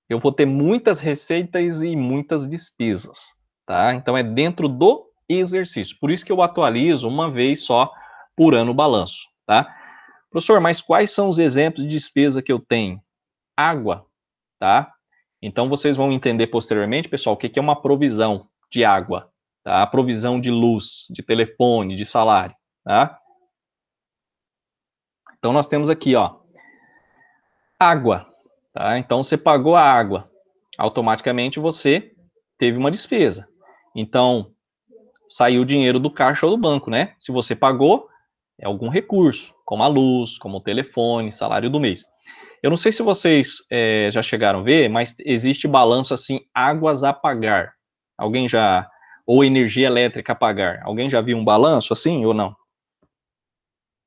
eu vou ter muitas receitas e muitas despesas, tá? Então, é dentro do exercício. Por isso que eu atualizo uma vez só por ano o balanço, tá? Professor, mas quais são os exemplos de despesa que eu tenho? Água, tá? Então, vocês vão entender posteriormente, pessoal, o que é uma provisão de água, tá? Provisão de luz, de telefone, de salário, tá? Então, nós temos aqui, ó, água, tá? Então, você pagou a água, automaticamente você teve uma despesa. Então, saiu o dinheiro do caixa ou do banco, né? Se você pagou, é algum recurso, como a luz, como o telefone, salário do mês. Eu não sei se vocês já chegaram a ver, mas existe balanço assim, águas a pagar. Alguém já... Ou energia elétrica a pagar. Alguém já viu um balanço assim ou não?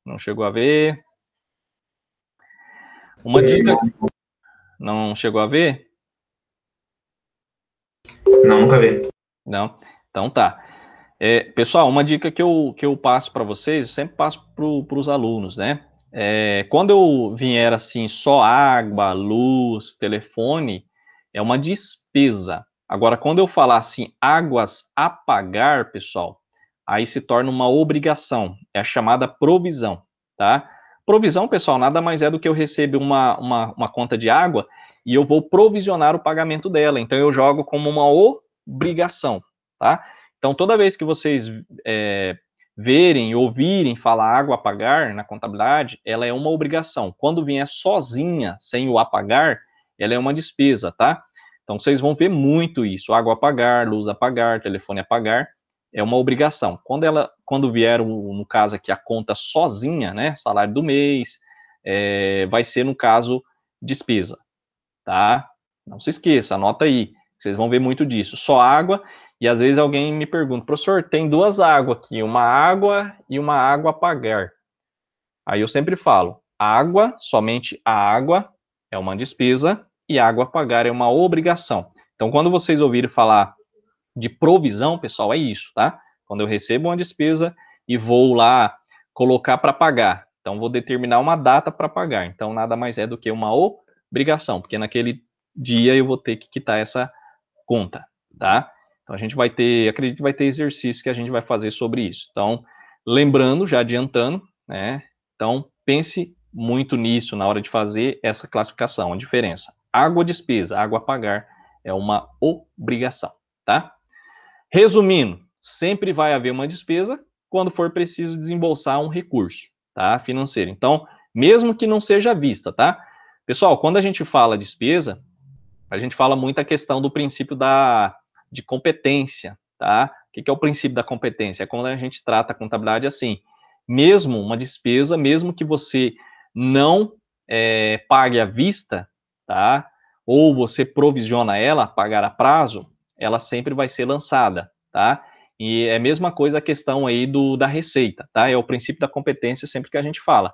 Não chegou a ver? Uma dica... Não chegou a ver? Não, nunca vi. Não? Então tá. Pessoal, uma dica que eu passo para vocês, eu sempre passo para os alunos, né? Quando eu vier assim, só água, luz, telefone, é uma despesa. Agora, quando eu falar assim, águas a pagar, pessoal, aí se torna uma obrigação. É a chamada provisão, tá? Provisão, pessoal, nada mais é do que eu recebo uma conta de água e eu vou provisionar o pagamento dela. Então, eu jogo como uma obrigação, tá? Então, toda vez que vocês verem, ouvirem falar água a pagar na contabilidade, ela é uma obrigação. Quando vier sozinha, sem o a pagar, ela é uma despesa, tá? Então, vocês vão ver muito isso. Água a pagar, luz a pagar, telefone a pagar, é uma obrigação. Quando vier, no caso aqui, a conta sozinha, né, salário do mês, vai ser, no caso, despesa, tá? Não se esqueça, anota aí. Vocês vão ver muito disso. Só água, e às vezes alguém me pergunta, professor, tem 2 águas aqui, uma água e uma água a pagar. Aí eu sempre falo, água, somente a água é uma despesa e água a pagar é uma obrigação. Então, quando vocês ouvirem falar de provisão, pessoal, é isso, tá? Quando eu recebo uma despesa e vou lá colocar para pagar. Então, vou determinar uma data para pagar. Então, nada mais é do que uma obrigação, porque naquele dia eu vou ter que quitar essa conta, tá? Então, a gente vai ter, acredito que vai ter exercício que a gente vai fazer sobre isso. Então, lembrando, já adiantando, né? Então, pense muito nisso na hora de fazer essa classificação, a diferença. Água despesa, água a pagar é uma obrigação, tá? Resumindo, sempre vai haver uma despesa quando for preciso desembolsar um recurso, tá? Financeiro. Então, mesmo que não seja vista, tá? Pessoal, quando a gente fala despesa, a gente fala muito a questão do princípio de competência, tá? O que é o princípio da competência? É quando a gente trata a contabilidade assim, mesmo uma despesa, mesmo que você não pague à vista, tá? Ou você provisiona ela, pagar a prazo, ela sempre vai ser lançada, tá? E é a mesma coisa a questão aí da receita, tá? É o princípio da competência sempre que a gente fala.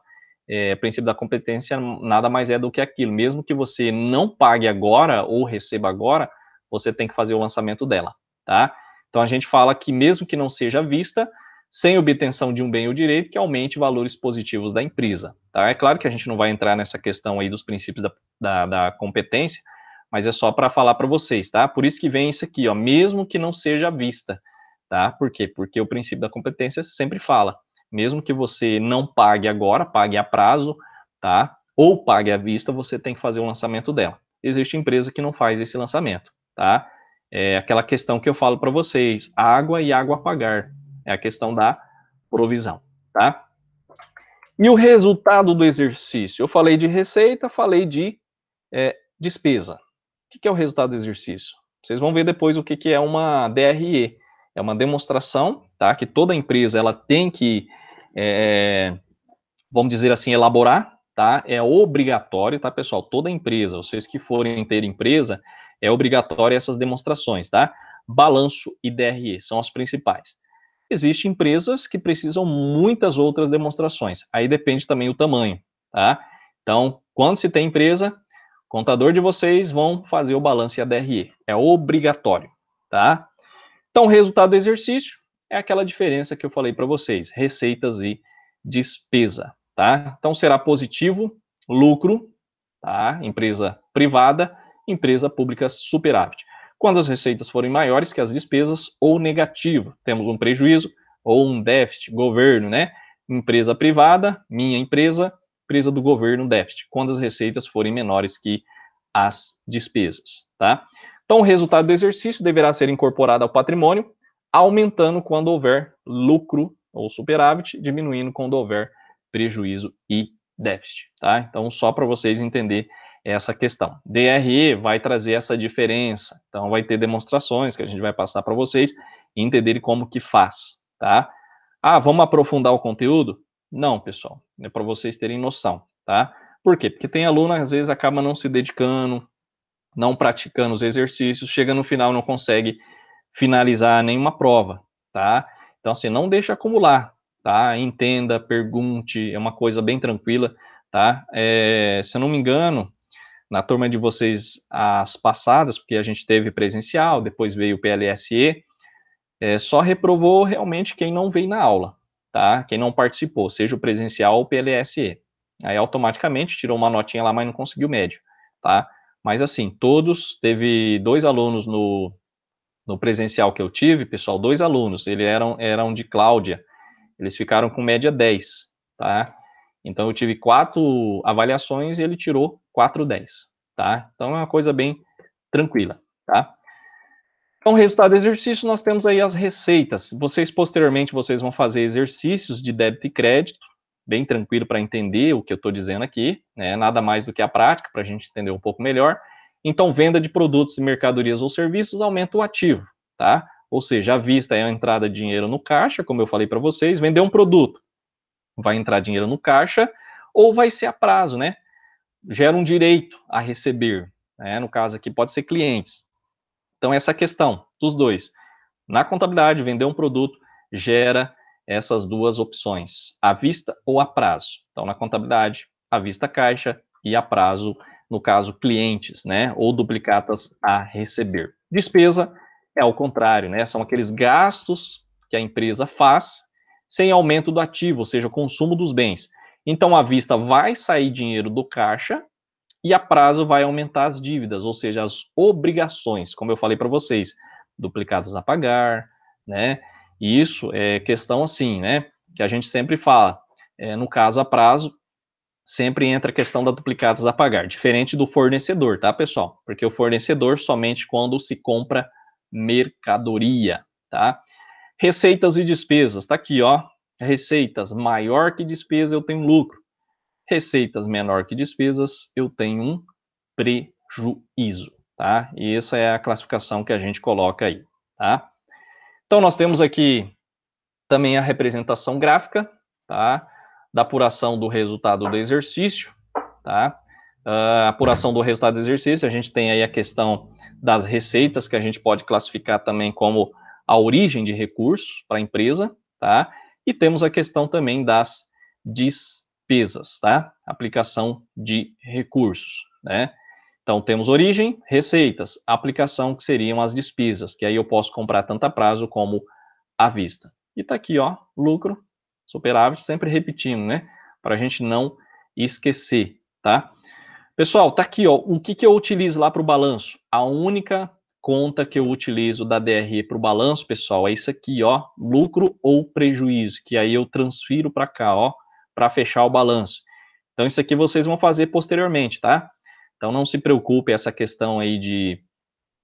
O princípio da competência nada mais é do que aquilo. Mesmo que você não pague agora ou receba agora, você tem que fazer o lançamento dela, tá? Então, a gente fala que mesmo que não seja vista, sem obtenção de um bem ou direito, que aumente valores positivos da empresa, tá? É claro que a gente não vai entrar nessa questão aí dos princípios da competência, mas é só para falar para vocês, tá? Por isso que vem isso aqui, ó, mesmo que não seja vista, tá? Por quê? Porque o princípio da competência sempre fala, mesmo que você não pague agora, pague a prazo, tá? Ou pague à vista, você tem que fazer o lançamento dela. Existe empresa que não faz esse lançamento, tá? É aquela questão que eu falo para vocês, água e água a pagar, é a questão da provisão, tá? E o resultado do exercício? Eu falei de receita, falei de despesa. O que é o resultado do exercício? Vocês vão ver depois o que é uma DRE. É uma demonstração, tá? Que toda empresa ela tem que, vamos dizer assim, elaborar, tá? É obrigatório, tá, pessoal? Toda empresa, vocês que forem ter empresa, é obrigatório essas demonstrações, tá? Balanço e DRE são as principais. Existem empresas que precisam muitas outras demonstrações. Aí depende também o tamanho, tá? Então, quando se tem empresa, contador de vocês vão fazer o balanço e a DRE. É obrigatório, tá? Então, o resultado do exercício é aquela diferença que eu falei para vocês, receitas e despesa, tá? Então, será positivo, lucro, tá? Empresa privada, empresa pública superávit. Quando as receitas forem maiores que as despesas, ou negativo, temos um prejuízo ou um déficit, governo, né? Empresa privada, minha empresa, empresa do governo, déficit. Quando as receitas forem menores que as despesas, tá? Então, o resultado do exercício deverá ser incorporado ao patrimônio, aumentando quando houver lucro ou superávit, diminuindo quando houver prejuízo e déficit, tá? Então, só para vocês entenderem essa questão. DRE vai trazer essa diferença, então vai ter demonstrações que a gente vai passar para vocês e entenderem como que faz, tá? Ah, vamos aprofundar o conteúdo? Não, pessoal, é para vocês terem noção, tá? Por quê? Porque tem aluno, às vezes, acaba não se dedicando, não praticando os exercícios, chega no final não consegue finalizar nenhuma prova, tá? Então, assim, não deixa acumular, tá? Entenda, pergunte, é uma coisa bem tranquila, tá? Se eu não me engano, na turma de vocês, as passadas, porque a gente teve presencial, depois veio o PLSE, só reprovou realmente quem não veio na aula, tá? Quem não participou, seja o presencial ou o PLSE. Aí, automaticamente, tirou uma notinha lá, mas não conseguiu médio, tá? Mas, assim, teve 2 alunos no presencial que eu tive, pessoal, 2 alunos, eles eram de Cláudia, eles ficaram com média 10, tá? Então, eu tive 4 avaliações e ele tirou 4/10, tá? Então, é uma coisa bem tranquila, tá? Então, resultado do exercício, nós temos aí as receitas. Posteriormente, vocês vão fazer exercícios de débito e crédito, bem tranquilo para entender o que eu estou dizendo aqui, né? Nada mais do que a prática, para a gente entender um pouco melhor. Então, venda de produtos e mercadorias ou serviços aumenta o ativo, tá? Ou seja, à vista é a entrada de dinheiro no caixa, como eu falei para vocês, vender um produto, vai entrar dinheiro no caixa, ou vai ser a prazo, né? Gera um direito a receber, né? No caso aqui pode ser clientes. Então, essa questão dos dois. Na contabilidade, vender um produto gera essas duas opções, à vista ou a prazo. Então, na contabilidade, à vista caixa e a prazo, no caso, clientes, né? Ou duplicatas a receber. Despesa é ao contrário, né? São aqueles gastos que a empresa faz sem aumento do ativo, ou seja, o consumo dos bens. Então, à vista vai sair dinheiro do caixa e a prazo vai aumentar as dívidas, ou seja, as obrigações, como eu falei para vocês, duplicadas a pagar, né? E isso é questão assim, né? Que a gente sempre fala, no caso a prazo, sempre entra a questão da duplicadas a pagar, diferente do fornecedor, tá, pessoal? Porque o fornecedor somente quando se compra mercadoria, tá? Receitas e despesas, tá aqui, ó. Receitas maior que despesa, eu tenho lucro. Receitas menor que despesas, eu tenho um prejuízo, tá? E essa é a classificação que a gente coloca aí, tá? Então, nós temos aqui também a representação gráfica, tá? Da apuração do resultado do exercício, tá? A apuração do resultado do exercício, a gente tem aí a questão das receitas, que a gente pode classificar também como a origem de recursos para a empresa, tá? E temos a questão também das despesas, tá? Aplicação de recursos, né? Então, temos origem, receitas, aplicação, que seriam as despesas, que aí eu posso comprar tanto a prazo como à vista. E tá aqui, ó, lucro, superávit, sempre repetindo, né? Para a gente não esquecer, tá? Pessoal, tá aqui, ó, o que eu utilizo lá para o balanço? A única conta que eu utilizo da DRE para o balanço, pessoal, é isso aqui, ó, lucro ou prejuízo, que aí eu transfiro para cá, ó, para fechar o balanço. Então, isso aqui vocês vão fazer posteriormente, tá? Então, não se preocupe, essa questão aí de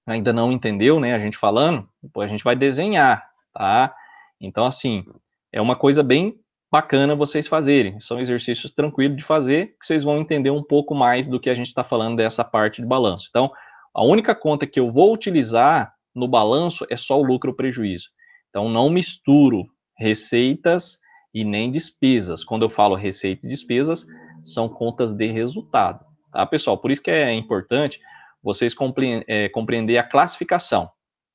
ainda não entendeu, né, a gente falando, depois a gente vai desenhar, tá? Então, assim, é uma coisa bem bacana vocês fazerem, são exercícios tranquilos de fazer, que vocês vão entender um pouco mais do que a gente está falando dessa parte de balanço. Então, a única conta que eu vou utilizar no balanço é só o lucro ou prejuízo. Então, não misturo receitas e nem despesas. Quando eu falo receita e despesas, são contas de resultado. Tá, pessoal? Por isso que é importante vocês compreender a classificação.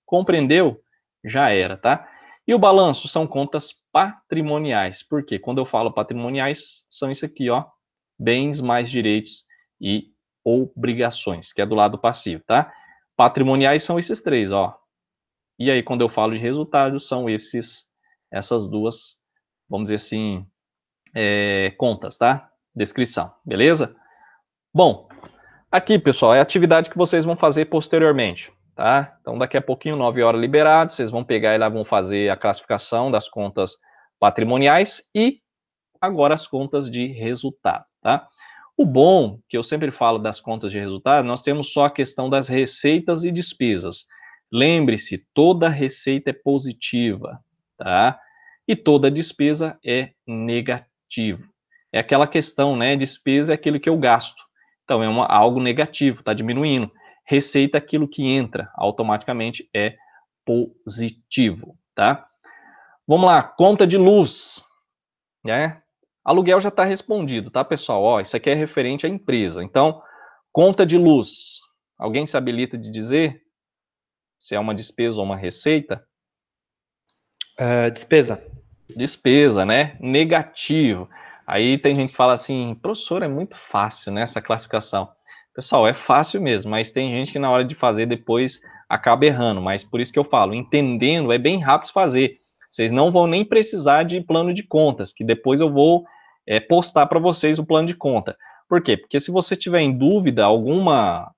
Compreendeu? Já era, tá? E o balanço são contas patrimoniais. Por quê? Quando eu falo patrimoniais, são isso aqui, ó. Bens mais direitos e obrigações, que é do lado passivo, tá? Patrimoniais são esses três, ó. E aí, quando eu falo de resultado, são essas duas, vamos dizer assim, contas, tá? Descrição, beleza? Bom, aqui, pessoal, é a atividade que vocês vão fazer posteriormente, tá? Então, daqui a pouquinho, 9 horas liberado, vocês vão pegar e lá vão fazer a classificação das contas patrimoniais e agora as contas de resultado, tá? O bom, que eu sempre falo das contas de resultado, nós temos só a questão das receitas e despesas. Lembre-se, toda receita é positiva, tá? E toda despesa é negativa. É aquela questão, né? Despesa é aquilo que eu gasto. Então, é algo negativo, está diminuindo. Receita é aquilo que entra, automaticamente é positivo, tá? Vamos lá, conta de luz, né? Aluguel já está respondido, tá, pessoal? Ó, isso aqui é referente à empresa. Então, conta de luz. Alguém se habilita de dizer se é uma despesa ou uma receita? Despesa. Despesa, né? Negativo. Aí tem gente que fala assim, professor, é muito fácil, né, essa classificação. Pessoal, é fácil mesmo, mas tem gente que na hora de fazer depois acaba errando. Mas por isso que eu falo, entendendo, é bem rápido fazer. Vocês não vão nem precisar de plano de contas, que depois eu vou postar para vocês o plano de conta. Por quê? Porque se você tiver em dúvida alguma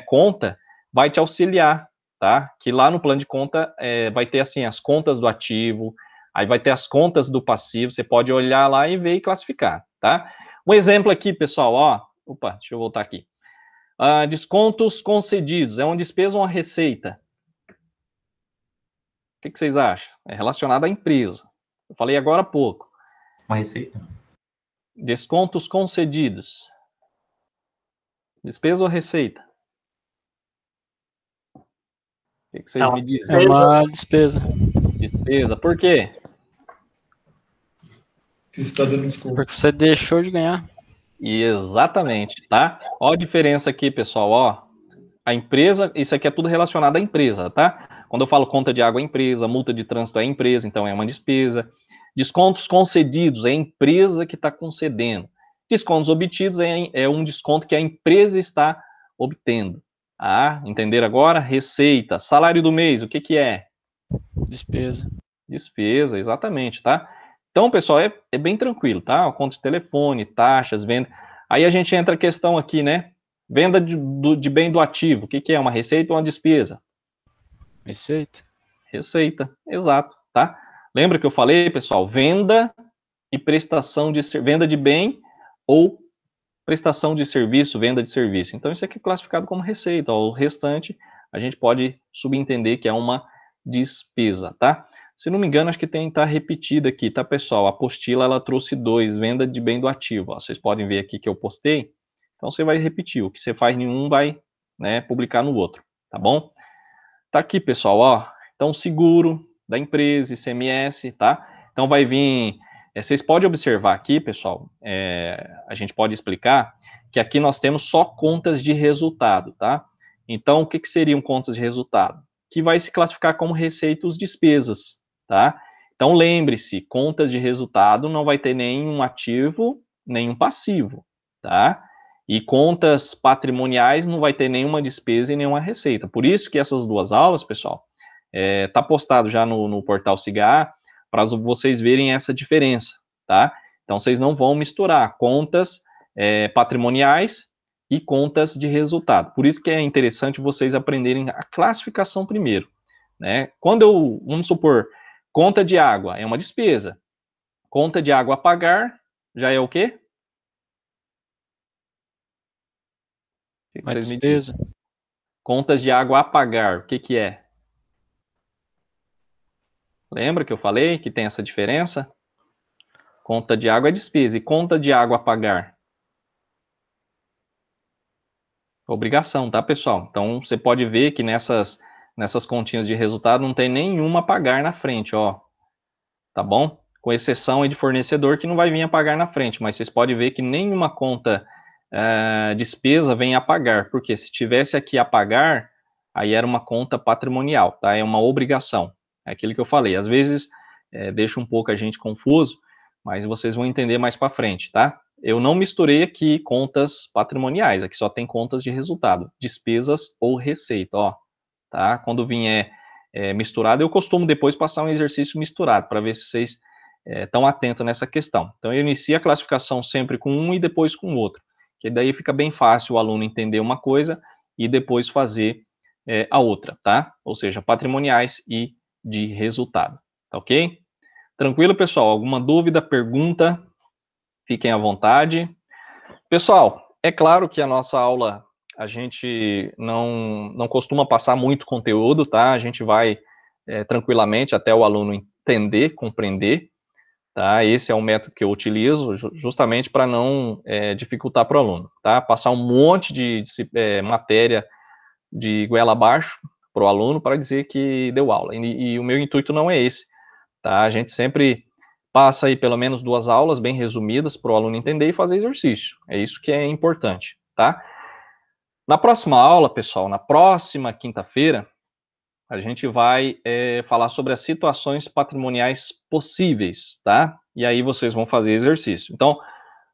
conta, vai te auxiliar, tá? Que lá no plano de conta vai ter assim as contas do ativo, aí vai ter as contas do passivo, você pode olhar lá e ver e classificar, tá? Um exemplo aqui, pessoal, ó. Opa, deixa eu voltar aqui. Descontos concedidos, é uma despesa ou uma receita? O que vocês acham? É relacionado à empresa. Eu falei agora há pouco. Uma receita. Descontos concedidos. Despesa ou receita? O que vocês me dizem? É uma despesa. Despesa. Por quê? Porque você deixou de ganhar. Exatamente, tá? Ó a diferença aqui, pessoal, ó. A empresa, isso aqui é tudo relacionado à empresa, tá? Quando eu falo conta de água é empresa, multa de trânsito é empresa, então é uma despesa. Descontos concedidos é a empresa que está concedendo. Descontos obtidos é um desconto que a empresa está obtendo. Entenderam agora? Receita. Salário do mês, o que é? Despesa. Despesa, exatamente, tá? Então, pessoal, é bem tranquilo, tá? Conta de telefone, taxas, venda. Aí a gente entra a questão aqui, né? Venda de bem do ativo, o que é? Uma receita ou uma despesa? Receita. Receita, exato, tá? Lembra que eu falei, pessoal? Venda e prestação venda de bem ou prestação de serviço, venda de serviço. Então, isso aqui é classificado como receita. O restante, a gente pode subentender que é uma despesa, tá? Se não me engano, acho que tem que estar repetido aqui, tá, pessoal? A apostila, ela trouxe 2, venda de bem do ativo. Ó, vocês podem ver aqui que eu postei. Então, você vai repetir. O que você faz em um, vai publicar no outro, tá bom? Tá aqui, pessoal, ó. Então, seguro da empresa, ICMS, tá? Então, vai vir... vocês podem observar aqui, pessoal, a gente pode explicar que aqui nós temos só contas de resultado, tá? Então, o que seriam contas de resultado? Que vai se classificar como receitas, despesas, tá? Então, lembre-se, contas de resultado não vai ter nenhum ativo, nenhum passivo, tá? E contas patrimoniais não vai ter nenhuma despesa e nenhuma receita. Por isso que essas duas aulas, pessoal, tá postado já no portal SIGA, para vocês verem essa diferença, tá? Então, vocês não vão misturar contas patrimoniais e contas de resultado. Por isso que é interessante vocês aprenderem a classificação primeiro, né? Quando vamos supor, conta de água é uma despesa. Conta de água a pagar já é o quê? O que vocês me dizem? Contas de água a pagar, o que é? Lembra que eu falei que tem essa diferença? Conta de água é despesa. E conta de água a pagar? Obrigação, tá, pessoal? Então, você pode ver que nessas continhas de resultado não tem nenhuma a pagar na frente, ó. Tá bom? Com exceção aí de fornecedor que não vai vir a pagar na frente, mas vocês podem ver que nenhuma conta despesa vem a pagar, porque se tivesse aqui a pagar, aí era uma conta patrimonial, tá? É uma obrigação. É aquilo que eu falei. Às vezes, deixa um pouco a gente confuso, mas vocês vão entender mais para frente, tá? Eu não misturei aqui contas patrimoniais, aqui só tem contas de resultado, despesas ou receita, ó, tá? Quando vier misturado, eu costumo depois passar um exercício misturado, para ver se vocês estão atentos nessa questão. Então, eu inicio a classificação sempre com um e depois com o outro, que daí fica bem fácil o aluno entender uma coisa e depois fazer a outra, tá? Ou seja, patrimoniais e de resultado, tá ok? Tranquilo, pessoal? Alguma dúvida, pergunta? Fiquem à vontade. Pessoal, é claro que a nossa aula, a gente não costuma passar muito conteúdo, tá? A gente vai tranquilamente até o aluno entender, compreender, tá? Esse é o método que eu utilizo justamente para não dificultar para o aluno, tá? Passar um monte de matéria de goela abaixo para o aluno para dizer que deu aula. E o meu intuito não é esse, tá? A gente sempre passa aí pelo menos 2 aulas bem resumidas para o aluno entender e fazer exercício. É isso que é importante, tá? Na próxima aula, pessoal, na próxima quinta-feira, a gente vai falar sobre as situações patrimoniais possíveis, tá? E aí vocês vão fazer exercício. Então,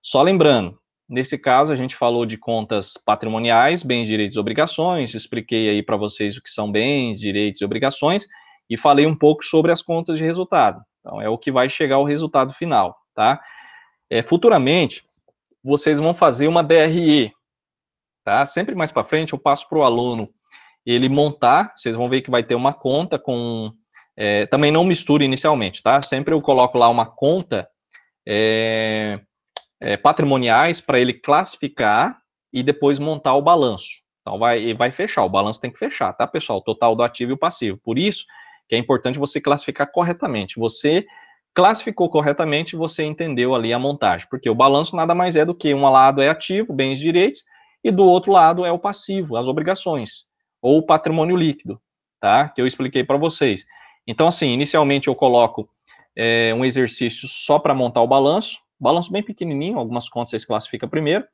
só lembrando, nesse caso a gente falou de contas patrimoniais, bens, direitos e obrigações, expliquei aí para vocês o que são bens, direitos e obrigações, e falei um pouco sobre as contas de resultado. Então, é o que vai chegar ao resultado final, tá? Futuramente, vocês vão fazer uma DRE, tá? Sempre mais para frente eu passo para o aluno ele montar, vocês vão ver que vai ter uma conta com... também não misture inicialmente, tá? Sempre eu coloco lá uma conta patrimoniais para ele classificar e depois montar o balanço. Então, vai fechar, o balanço tem que fechar, tá, pessoal? O total do ativo e o passivo. Por isso que é importante você classificar corretamente. Você classificou corretamente, você entendeu ali a montagem, porque o balanço nada mais é do que um lado é ativo, bens e direitos, e do outro lado é o passivo, as obrigações, ou o patrimônio líquido, tá? Que eu expliquei para vocês. Então, assim, inicialmente eu coloco um exercício só para montar o balanço bem pequenininho, algumas contas vocês classificam primeiro,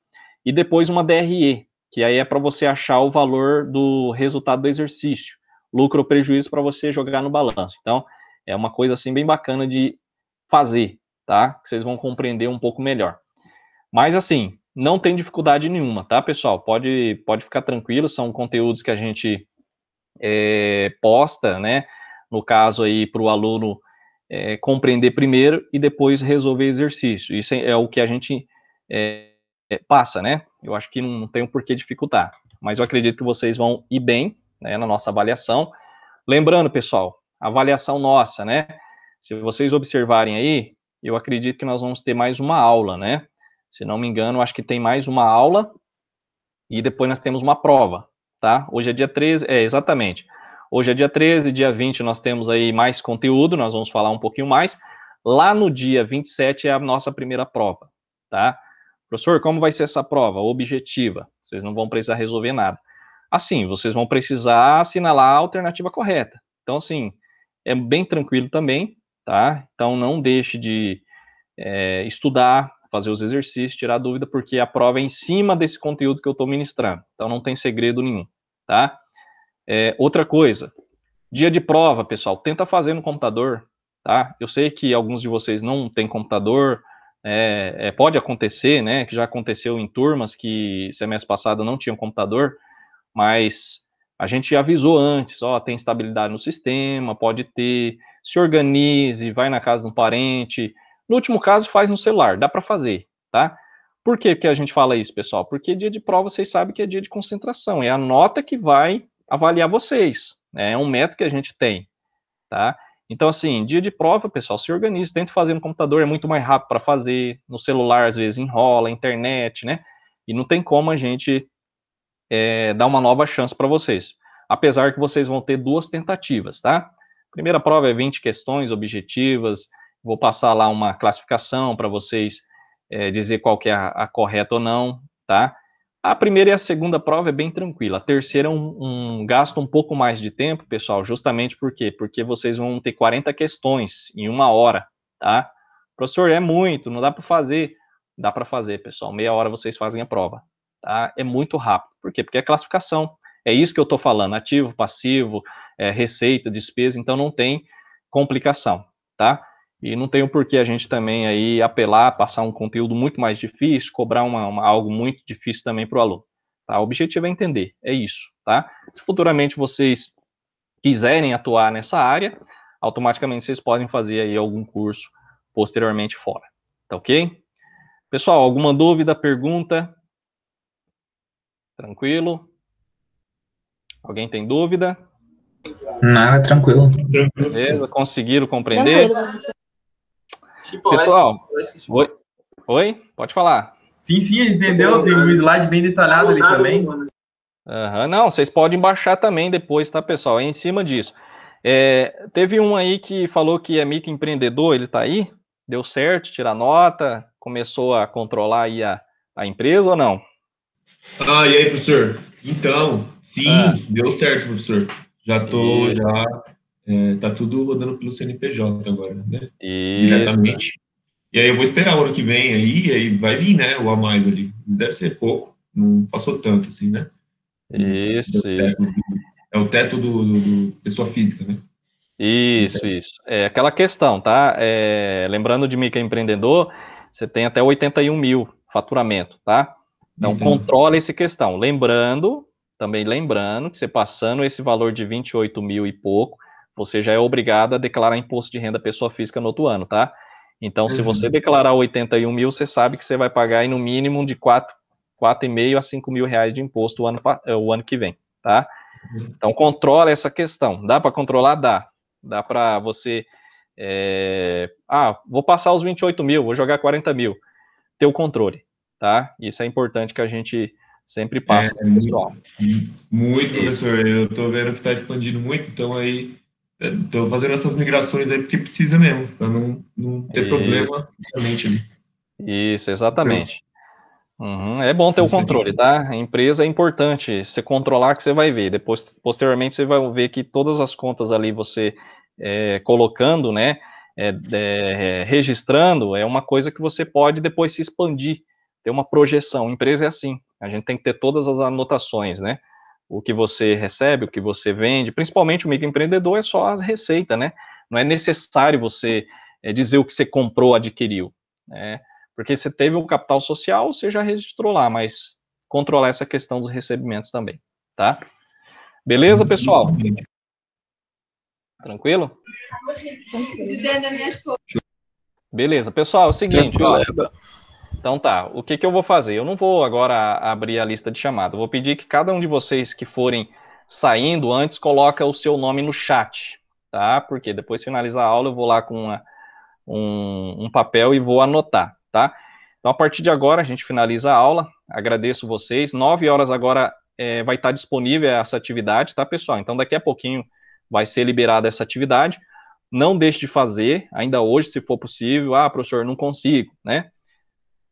e depois uma DRE, que aí é para você achar o valor do resultado do exercício, lucro ou prejuízo para você jogar no balanço. Então, é uma coisa assim bem bacana de fazer, tá? Que vocês vão compreender um pouco melhor. Mas assim, não tem dificuldade nenhuma, tá, pessoal? Pode ficar tranquilo, são conteúdos que a gente posta, né? No caso aí, para o aluno compreender primeiro e depois resolver exercício. Isso é o que a gente passa, né? Eu acho que não tem um porquê dificultar. Mas eu acredito que vocês vão ir bem, né, na nossa avaliação. Lembrando, pessoal, avaliação nossa, né? Se vocês observarem aí, eu acredito que nós vamos ter mais uma aula, né? Se não me engano, acho que tem mais uma aula e depois nós temos uma prova, tá? Hoje é dia 13, exatamente. Hoje é dia 13, dia 20 nós temos aí mais conteúdo, nós vamos falar um pouquinho mais. Lá no dia 27 é a nossa primeira prova, tá? Professor, como vai ser essa prova? Objetiva. Vocês não vão precisar resolver nada. Assim, vocês vão precisar assinalar a alternativa correta. Então, assim, é bem tranquilo também, tá? Então, não deixe de estudar, fazer os exercícios, tirar dúvida, porque a prova é em cima desse conteúdo que eu estou ministrando. Então, não tem segredo nenhum, tá? Outra coisa, dia de prova, pessoal, tenta fazer no computador, tá? Eu sei que alguns de vocês não têm computador, pode acontecer, né, que já aconteceu em turmas que semestre passado não tinham computador, mas a gente avisou antes, ó, tem instabilidade no sistema, pode ter, se organize, vai na casa de um parente, no último caso faz no celular, dá para fazer, tá? Por que que a gente fala isso, pessoal? Porque dia de prova vocês sabem que é dia de concentração, é a nota que vai avaliar vocês, né? É um método que a gente tem, tá? Então, assim, dia de prova, pessoal, se organize, tente fazer no computador, é muito mais rápido para fazer, no celular às vezes enrola, internet, né? E não tem como a gente dar uma nova chance para vocês, apesar que vocês vão ter 2 tentativas, tá? Primeira prova é 20 questões objetivas, vou passar lá uma classificação para vocês dizer qual que é a correta ou não, tá? A primeira e a segunda prova é bem tranquila. A terceira é um gasto um pouco mais de tempo, pessoal, justamente por quê? Porque vocês vão ter 40 questões em 1 hora, tá? Professor, é muito, não dá para fazer. Dá para fazer, pessoal. Meia hora vocês fazem a prova, tá? É muito rápido. Por quê? Porque é classificação. É isso que eu estou falando, ativo, passivo, receita, despesa, então não tem complicação, tá? e não tem o porquê a gente também aí apelar, passar um conteúdo muito mais difícil, cobrar algo muito difícil também para o aluno. Tá? O objetivo é entender, é isso, tá? Se futuramente vocês quiserem atuar nessa área, automaticamente vocês podem fazer aí algum curso posteriormente fora, tá ok? Pessoal, alguma dúvida, pergunta? Tranquilo? Alguém tem dúvida? Nada, tranquilo. Beleza, conseguiram compreender? Pessoal, oi? Pode falar. Sim, entendeu? Tem um slide bem detalhado ali também. Não, vocês podem baixar também depois, tá, pessoal? É em cima disso. Teve um aí que falou que é microempreendedor, ele tá aí? Deu certo, tira nota, começou a controlar aí a empresa ou não? E aí, professor? Então, sim, deu certo, professor. Tá tudo rodando pelo CNPJ agora, né? Diretamente. E aí eu vou esperar o ano que vem aí vai vir, né, o a mais ali. Deve ser pouco, não passou tanto assim, né? Isso. É o teto do pessoa física, né? Isso. É aquela questão, tá? Lembrando de microempreendedor, você tem até 81 mil faturamento, tá? Então, controla essa questão. Lembrando que você passando esse valor de 28 mil e pouco, você já é obrigado a declarar imposto de renda pessoa física no outro ano, tá? Então, se você declarar 81 mil, você sabe que você vai pagar aí no mínimo de 4,5 a 5 mil reais de imposto o ano que vem, tá? Então, controla essa questão. Dá para controlar? Dá para você... vou passar os 28 mil, vou jogar 40 mil. Ter o controle, tá? Isso é importante que a gente sempre passa pro pessoal. Muito, professor. Eu tô vendo que está expandindo muito, então aí tô fazendo essas migrações aí porque precisa mesmo, para não ter problema justamente ali. Isso, exatamente. É bom ter o controle, tá? A empresa é importante você controlar, que você vai ver. Depois, posteriormente, você vai ver que todas as contas ali você colocando, né, registrando, é uma coisa que você pode depois se expandir, ter uma projeção. A empresa é assim, a gente tem que ter todas as anotações, né? O que você recebe, o que você vende, principalmente o microempreendedor é só a receita, né? Não é necessário você dizer o que você comprou, adquiriu, né? Porque você teve o capital social, você já registrou lá, mas controlar essa questão dos recebimentos também, tá? Beleza, pessoal? Tranquilo? Beleza, pessoal, é o seguinte, ó. Então tá, o que eu vou fazer? Eu não vou agora abrir a lista de chamada, eu vou pedir que cada um de vocês que forem saindo antes, coloca o seu nome no chat, tá? Porque depois de finalizar a aula, eu vou lá com um papel e vou anotar, tá? Então, a partir de agora, a gente finaliza a aula, agradeço vocês, 9 horas agora vai estar disponível essa atividade, tá, pessoal? Então, daqui a pouquinho vai ser liberada essa atividade, não deixe de fazer, ainda hoje, se for possível. Professor, não consigo, né?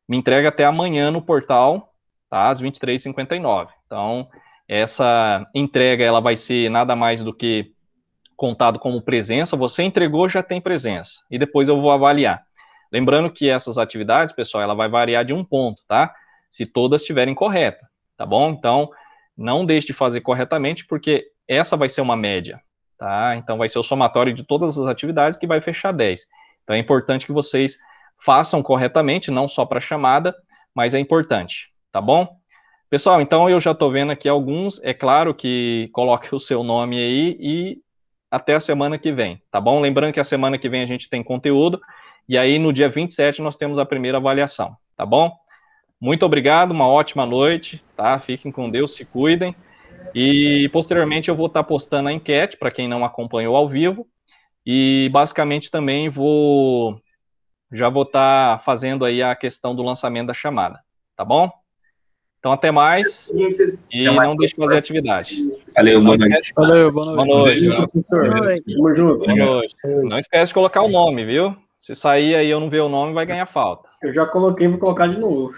Me entrega até amanhã no portal, tá, às 23h59. Então, essa entrega, ela vai ser nada mais do que contado como presença. Você entregou, já tem presença, e depois eu vou avaliar. Lembrando que essas atividades, pessoal, ela vai variar de 1 ponto, tá? Se todas estiverem corretas, tá bom? Então, não deixe de fazer corretamente, porque essa vai ser uma média, tá? Então, vai ser o somatório de todas as atividades que vai fechar 10. Então, é importante que vocês façam corretamente, não só para chamada, mas é importante, tá bom? Pessoal, então eu já estou vendo aqui alguns, é claro que coloque o seu nome aí e até a semana que vem, tá bom? Lembrando que a semana que vem a gente tem conteúdo, e aí no dia 27 nós temos a primeira avaliação, tá bom? Muito obrigado, uma ótima noite, tá? Fiquem com Deus, se cuidem, e posteriormente eu vou estar postando a enquete para quem não acompanhou ao vivo, e basicamente também já vou estar fazendo aí a questão do lançamento da chamada, tá bom? Então, até mais, e não deixe de fazer atividade. Valeu, boa noite. Valeu, boa noite. Boa noite. Tamo junto. Boa noite. Não esquece de colocar o nome, viu? Se sair aí e eu não ver o nome, vai ganhar falta. Eu já coloquei, vou colocar de novo.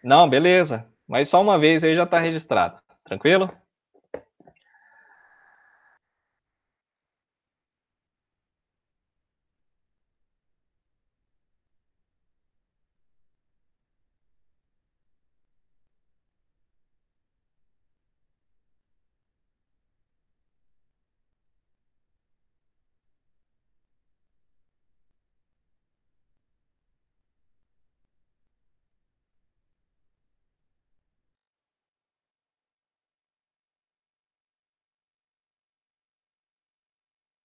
Não, beleza. Mas só uma vez aí já está registrado. Tranquilo?